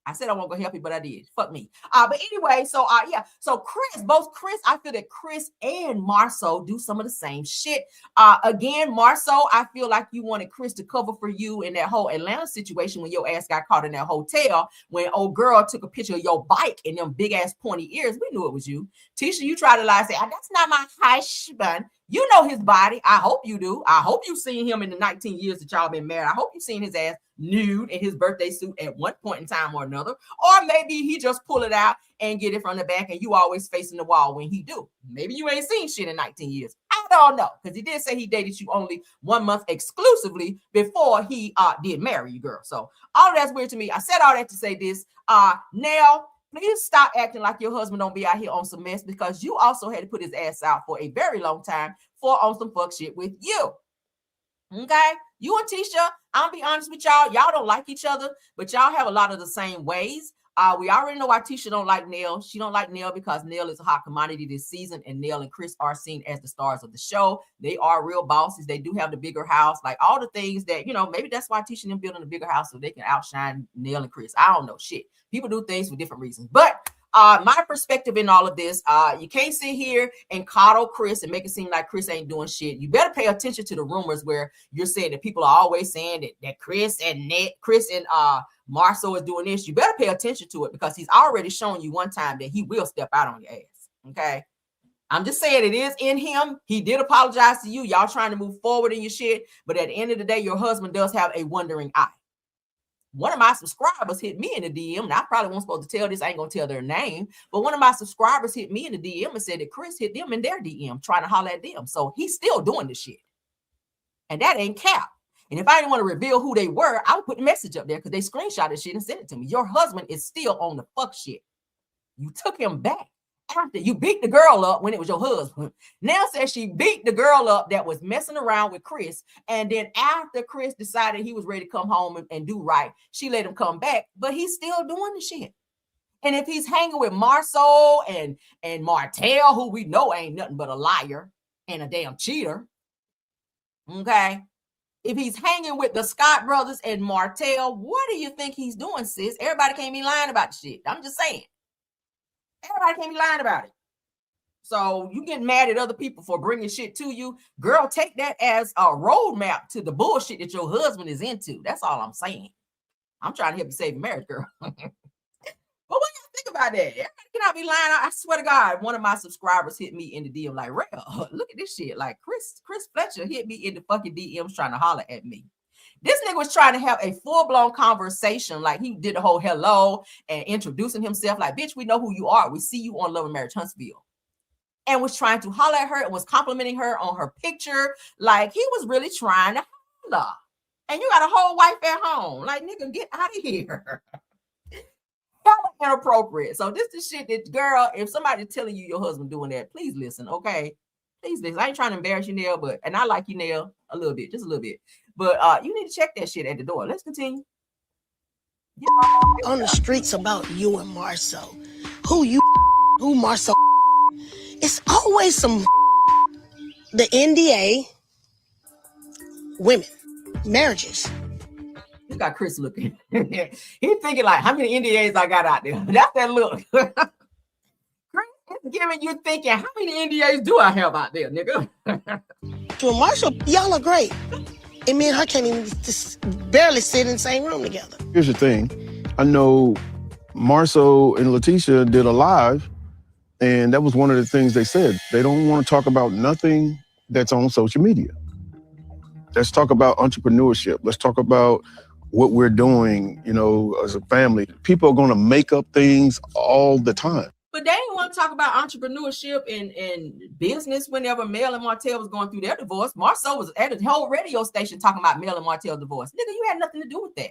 I said I won't go help you, but I did. Fuck me. But anyway, so So both Chris, I feel that Chris and Marcel do some of the same shit. Again, Marcel, I feel like you wanted Chris to cover for you in that whole Atlanta situation when your ass got caught in that hotel when old girl took a picture of your bike and them big ass pointy ears. We knew it was you. Tisha, you tried to lie and say, that's not my husband. You know his body. I hope you do. I hope you've seen him in the 19 years that y'all been married. I hope you've seen his ass nude in his birthday suit at one point in time or another. Or maybe he just pull it out and get it from the back and you always facing the wall when he do. Maybe you ain't seen shit in 19 years. I don't know. Because he did say he dated you only 1 month exclusively before he did marry you, girl. So all that's weird to me. I said all that to say this. Now, please stop acting like your husband don't be out here on some mess, because you also had to put his ass out for a very long time for on some fuck shit with you. Okay? You and Tisha, I'll be honest with y'all don't like each other, but y'all have a lot of the same ways. We already know why Tisha don't like Nell. She don't like Nell because Nell is a hot commodity this season, and Nell and Chris are seen as the stars of the show. They are real bosses. They do have the bigger house, like all the things that, maybe that's why Tisha and them building a bigger house so they can outshine Nell and Chris. I don't know shit. People do things for different reasons. But my perspective in all of this, you can't sit here and coddle Chris and make it seem like Chris ain't doing shit. You better pay attention to the rumors where you're saying that people are always saying that Chris and Marceau is doing this. You better pay attention to it, because he's already shown you one time that he will step out on your ass. Okay. I'm just saying it is in him. He did apologize to you. Y'all trying to move forward in your shit. But at the end of the day, your husband does have a wondering eye. One of my subscribers hit me in the DM, and I probably wasn't supposed to tell this. I ain't going to tell their name. But one of my subscribers hit me in the DM and said that Chris hit them in their DM trying to holler at them. So he's still doing this shit. And that ain't cap. And if I didn't want to reveal who they were, I would put the message up there because they screenshotted shit and sent it to me. Your husband is still on the fuck shit. You took him back after you beat the girl up when it was your husband. Now says she beat the girl up that was messing around with Chris. And then after Chris decided he was ready to come home and do right, she let him come back, but he's still doing the shit. And if he's hanging with Marceau and Martell, who we know ain't nothing but a liar and a damn cheater, okay? If he's hanging with the Scott brothers and Martell, what do you think he's doing, sis? Everybody can't be lying about the shit. I'm just saying. Everybody can't be lying about it. So you get mad at other people for bringing shit to you. Girl, take that as a roadmap to the bullshit that your husband is into. That's all I'm saying. I'm trying to help you save your marriage, girl. But what do you think about that? Everybody cannot be lying. I swear to God, one of my subscribers hit me in the DM like, real, look at this shit. Like Chris Fletcher hit me in the fucking DMs trying to holler at me. This nigga was trying to have a full-blown conversation. Like he did the whole hello and introducing himself. Like, bitch, we know who you are. We see you on Love and Marriage Huntsville. And was trying to holler at her and was complimenting her on her picture. Like he was really trying to holler. And you got a whole wife at home. Like, nigga, get out of here. Hella inappropriate. So this is shit that, girl, if somebody's telling you your husband doing that, please listen, okay? Please listen. I ain't trying to embarrass you, Nell, and I like you, Nell, a little bit, just a little bit. But you need to check that shit at the door. Let's continue. On the streets about you and Marceau. Who Marceau. It's always some the NDA women, marriages. You got Chris looking. He's thinking like, how many NDAs I got out there? That's that look. Chris is giving you thinking, how many NDAs do I have out there, nigga? To Marshall, y'all are great. And me and her can't even just barely sit in the same room together. Here's the thing. I know Marceau and Letitia did a live, and that was one of the things they said. They don't want to talk about nothing that's on social media. Let's talk about entrepreneurship. Let's talk about what we're doing, as a family. People are going to make up things all the time. But they didn't want to talk about entrepreneurship and business whenever Mel and Martell was going through their divorce. Marceau was at the whole radio station talking about Mel and Martell's divorce. Nigga, you had nothing to do with that.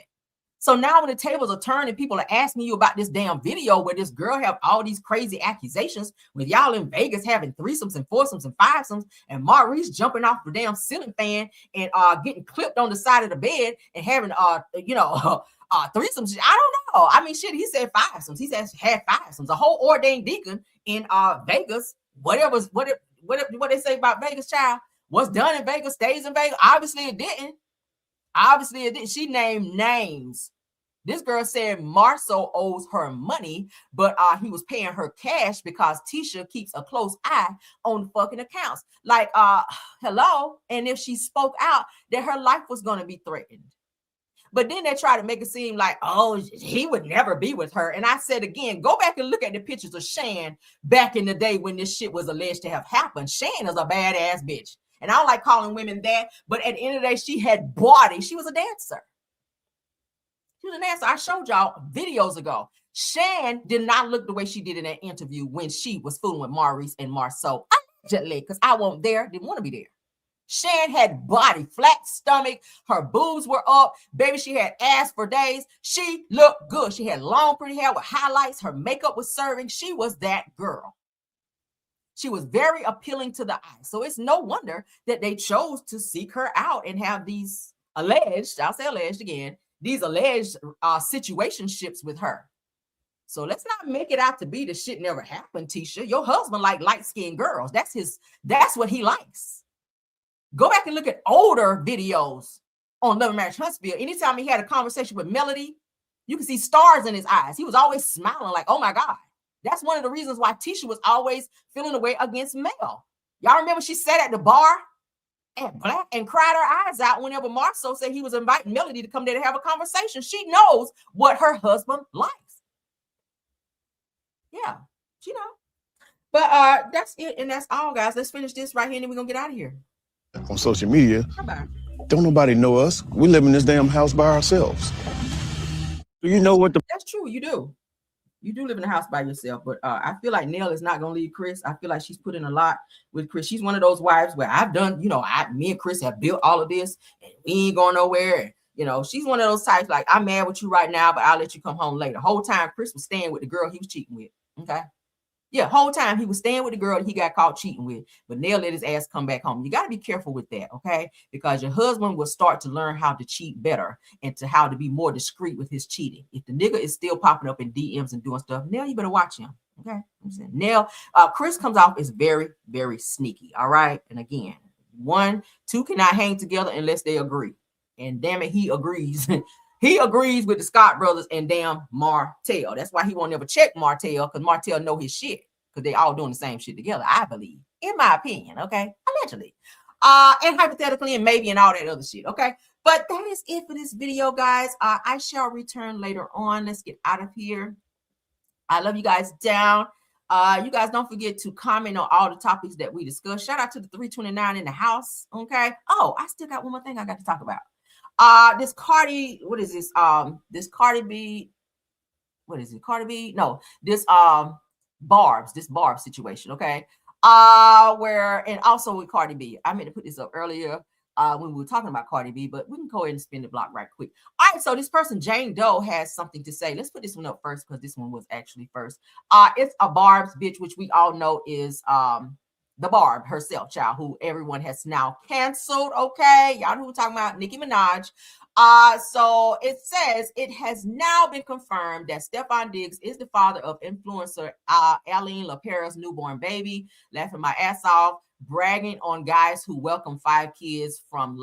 So now when the tables are turned and people are asking you about this damn video where this girl have all these crazy accusations with y'all in Vegas having threesomes and foursomes and fivesomes and Maurice jumping off the damn ceiling fan and getting clipped on the side of the bed and having threesomes. I don't know. I mean, shit, he said fivesomes. He said had fivesomes. A whole ordained deacon in Vegas. What they say about Vegas, child? What's done in Vegas stays in Vegas. Obviously it didn't. She named names. This girl said Marceau owes her money, but he was paying her cash because Tisha keeps a close eye on the fucking accounts. Like, hello. And if she spoke out, that her life was going to be threatened. But then they try to make it seem like, oh, he would never be with her. And I said again, go back and look at the pictures of Shan back in the day when this shit was alleged to have happened. Shan is a badass bitch. And I don't like calling women that, but at the end of the day, she had body. She was a dancer. She was a dancer. I showed y'all videos ago. Shan did not look the way she did in that interview when she was fooling with Maurice and Marceau. Allegedly, because I wasn't there, didn't want to be there. Shan had body, flat stomach. Her boobs were up. Baby, she had ass for days. She looked good. She had long, pretty hair with highlights. Her makeup was serving. She was that girl. She was very appealing to the eye. So it's no wonder that they chose to seek her out and have these alleged, I'll say alleged again, these alleged situationships with her. So let's not make it out to be the shit never happened, Tisha. Your husband like light-skinned girls. That's what he likes. Go back and look at older videos on Love and Marriage Huntsville. Anytime he had a conversation with Melody, you can see stars in his eyes. He was always smiling like, oh my God. That's one of the reasons why Tisha was always feeling the way against Mel. Y'all remember she sat at the bar and cried her eyes out whenever Marceau said he was inviting Melody to come there to have a conversation. She knows what her husband likes. Yeah, she knows. But that's it, and that's all, guys. Let's finish this right here, and then we're gonna get out of here. On social media, Bye-bye. don't nobody know us. We live in this damn house by ourselves. Do you know what the... That's true, you do. You do live in a house by yourself, but I feel like Nell is not going to leave Chris. I feel like she's put in a lot with Chris. She's one of those wives where I've done, me and Chris have built all of this, and we ain't going nowhere. And, she's one of those types like, I'm mad with you right now, but I'll let you come home later. The whole time Chris was staying with the girl he was cheating with. Okay. Yeah, whole time he was staying with the girl that he got caught cheating with, but Nell let his ass come back home. You got to be careful with that, okay? Because your husband will start to learn how to cheat better and to how to be more discreet with his cheating. If the nigga is still popping up in DMs and doing stuff, Nell, you better watch him, okay? I'm saying Nell, Chris comes off as very, very sneaky, all right? And again, 1, 2 cannot hang together unless they agree. And damn it, he agrees. He agrees with the Scott brothers and damn Martell. That's why he won't never check Martell, because Martell know his shit, because they all doing the same shit together, I believe, in my opinion, okay? Allegedly. And hypothetically and maybe and all that other shit, okay? But that is it for this video, guys. I shall return later on. Let's get out of here. I love you guys down. You guys don't forget to comment on all the topics that we discussed. Shout out to the 329 in the house, okay? Oh, I still got one more thing I got to talk about. This Cardi, what is this? This Cardi B, what is it? Cardi B? No, this Barb's situation, okay? Where, and also with Cardi B, I meant to put this up earlier when we were talking about Cardi B, but we can go ahead and spin the block right quick. All right, so this person, Jane Doe, has something to say. Let's put this one up first, because this one was actually first. It's a Barb's bitch, which we all know is the Barb herself, child, who everyone has now canceled. Okay, y'all know who we're talking about, Nicki Minaj. So it says it has now been confirmed that Stefan Diggs is the father of influencer Aline LaPera's newborn baby. Laughing my ass off, bragging on guys who welcome 5 kids from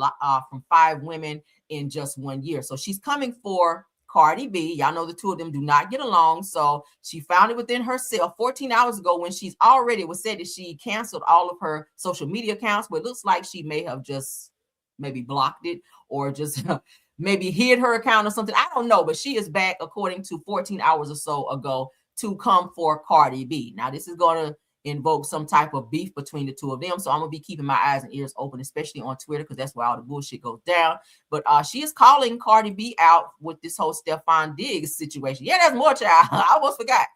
5 women in just 1 year. So she's coming for Cardi B. Y'all know the two of them do not get along. So she found it within herself 14 hours ago when she's already, it was said that she canceled all of her social media accounts, but it looks like she may have just maybe blocked it or just maybe hid her account or something. I don't know, but she is back according to 14 hours or so ago to come for Cardi B. Now this is going to invoke some type of beef between the two of them. So I'm going to be keeping my eyes and ears open, especially on Twitter, because that's where all the bullshit goes down. But she is calling Cardi B out with this whole Stefan Diggs situation. Yeah, that's more, child. I almost forgot.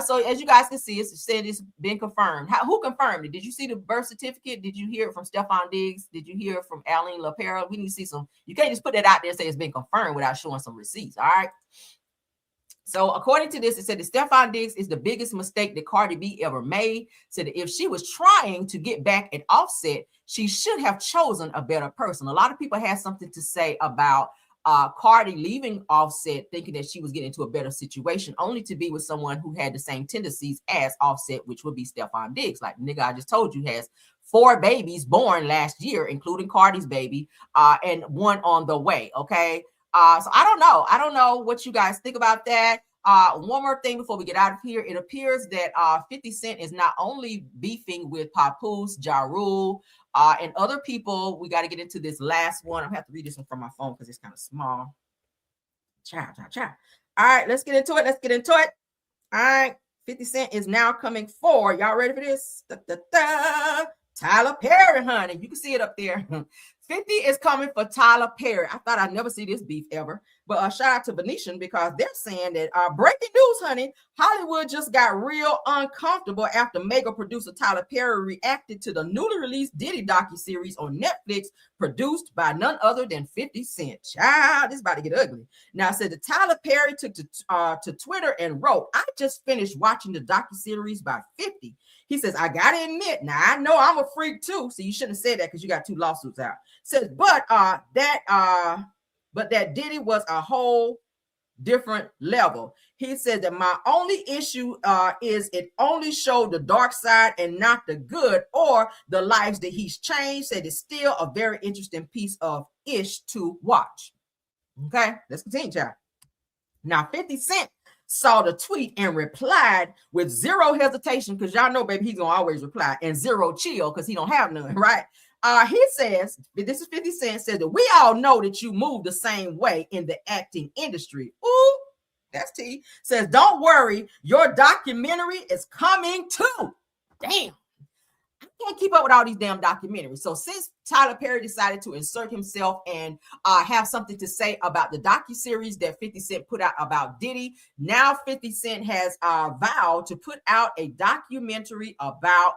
So as you guys can see, it's said it's been confirmed. Who confirmed it? Did you see the birth certificate? Did you hear it from Stefan Diggs? Did you hear it from Aline LaPera? We need to see some. You can't just put that out there and say it's been confirmed without showing some receipts. All right. So according to this, it said that Stefan Diggs is the biggest mistake that Cardi B ever made. Said that if she was trying to get back at Offset, she should have chosen a better person. A lot of people had something to say about Cardi leaving Offset, thinking that she was getting into a better situation, only to be with someone who had the same tendencies as Offset, which would be Stefan Diggs. Like nigga, I just told you, has 4 babies born last year, including Cardi's baby, and 1 on the way. Okay. So I don't know. I don't know what you guys think about that. One more thing before we get out of here. It appears that 50 Cent is not only beefing with Papoose, Ja Rule, and other people. We got to get into this last one. I'm going to have to read this one from my phone because it's kind of small. Ciao. All right, let's get into it. All right, 50 Cent is now coming for, y'all ready for this? Tyler Perry, honey. You can see it up there. 50 is coming for Tyler Perry. I thought I'd never see this beef ever. But shout out to Venetian because they're saying that breaking news, honey, Hollywood just got real uncomfortable after mega producer Tyler Perry reacted to the newly released Diddy docuseries on Netflix produced by none other than 50 Cent. Child, this is about to get ugly. Now, it said that Tyler Perry took to Twitter and wrote, I just finished watching the docuseries by 50. He says, I got to admit, now I know I'm a freak too. So you shouldn't have said that because you got 2 lawsuits out. Says, but that Diddy was a whole different level. He said that my only issue is it only showed the dark side and not the good or the lives that he's changed. Said it's still a very interesting piece of ish to watch. Okay, let's continue, child. Now, 50 Cent saw the tweet and replied with 0 hesitation, because y'all know, baby, he's gonna always reply, and 0 chill because he don't have none, right? He says, this is 50 Cent, says that we all know that you move the same way in the acting industry. Ooh, that's T. Says, don't worry, your documentary is coming too. Damn. I can't keep up with all these damn documentaries. So since Tyler Perry decided to insert himself and have something to say about the docuseries that 50 Cent put out about Diddy, now 50 Cent has vowed to put out a documentary about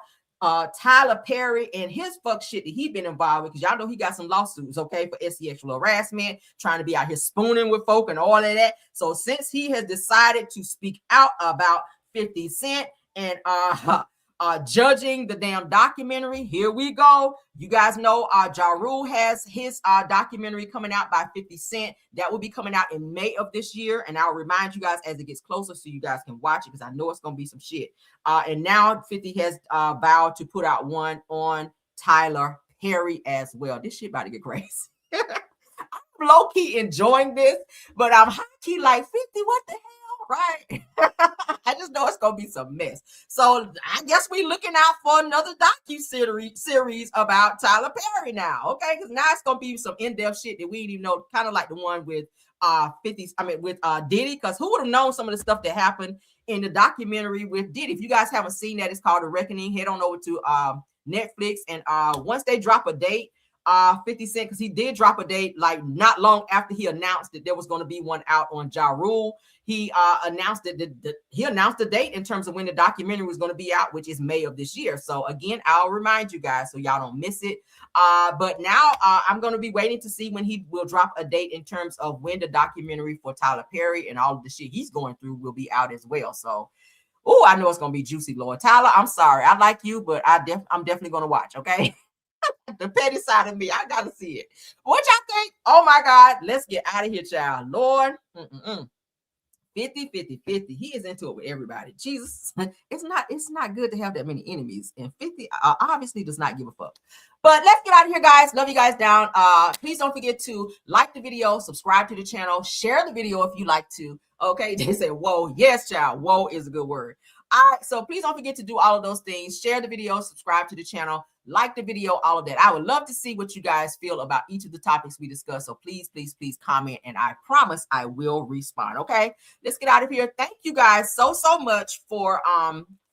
Tyler Perry and his fuck shit that he been involved with, because y'all know he got some lawsuits, okay, for sexual harassment, trying to be out here spooning with folk and all of that. So since he has decided to speak out about 50 Cent and judging the damn documentary, here we go. You guys know Ja Rule has his documentary coming out by 50 Cent. That will be coming out in May of this year, and I'll remind you guys as it gets closer so you guys can watch it, because I know it's going to be some shit. And now 50 has vowed to put out one on Tyler Perry as well. This shit about to get crazy. I'm low-key enjoying this, but I'm high-key like, 50, what the hell? Right? I just know it's gonna be some mess. So I guess we're looking out for another docu-series about Tyler Perry now, okay? Because now it's gonna be some in-depth shit that we didn't even know, kind of like the one with Diddy, because who would have known some of the stuff that happened in the documentary with Diddy? If you guys haven't seen that, it's called The Reckoning. Head on over to Netflix, and once they drop a date, 50 Cent, because he did drop a date like not long after he announced that there was going to be one out on Ja Rule. He announced that he announced the date in terms of when the documentary was going to be out, which is May of this year. So again, I'll remind you guys so y'all don't miss it. But now I'm going to be waiting to see when he will drop a date in terms of when the documentary for Tyler Perry and all of the shit he's going through will be out as well. So, oh, I know it's going to be juicy, Lord. Tyler, I'm sorry. I like you, but I'm definitely going to watch, okay? The petty side of me, I got to see it. What y'all think? Oh, my God. Let's get out of here, child. Lord. 50. He is into it with everybody. Jesus, it's not good to have that many enemies. And 50 obviously does not give a fuck. But let's get out of here, guys. Love you guys down. Please don't forget to like the video, subscribe to the channel, share the video if you like to. Okay, they say, whoa. Yes, child. Whoa is a good word. All right, so please don't forget to do all of those things. Share the video, subscribe to the channel, like the video, all of that. I would love to see what you guys feel about each of the topics we discussed. So please comment, and I promise I will respond. Okay, let's get out of here. Thank you guys so much for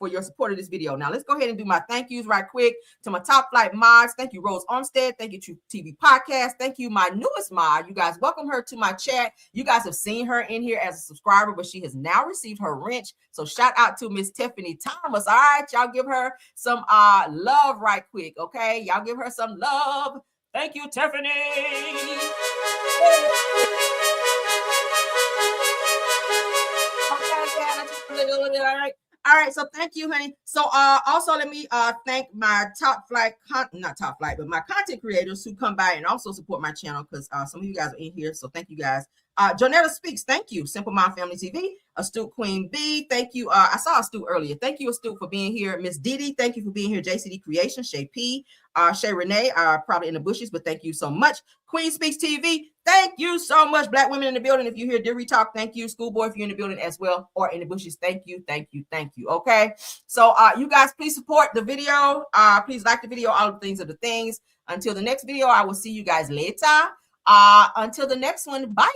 your support of this video. Now let's go ahead and do my thank yous right quick to my top flight mods. Thank you, Rose Olmstead. Thank you, True TV Podcast. Thank you, my newest mod. You guys welcome her to my chat. You guys have seen her in here as a subscriber, but she has now received her wrench. So shout out to Miss Tiffany Thomas. All right, y'all give her some love right quick. Okay, y'all give her some love. Thank you, Tiffany. All right, so thank you, honey. So also let me thank my my content creators who come by and also support my channel, because some of you guys are in here. So thank you guys. Jonetta Speaks, thank you. Simple Mom Family TV. Astute Queen B, thank you. I saw Astute earlier. Thank you, Astute, for being here. Miss Didi, thank you for being here. JCD Creation, Shay P, Shay Renee, probably in the bushes, but thank you so much. Queen Speaks TV, thank you so much. Black women in the building, if you're here, Deary Talk, thank you. Schoolboy, if you're in the building as well, or in the bushes, thank you. Okay, so you guys, please support the video. Please like the video. All the things are the things. Until the next video, I will see you guys later. Until the next one, bye.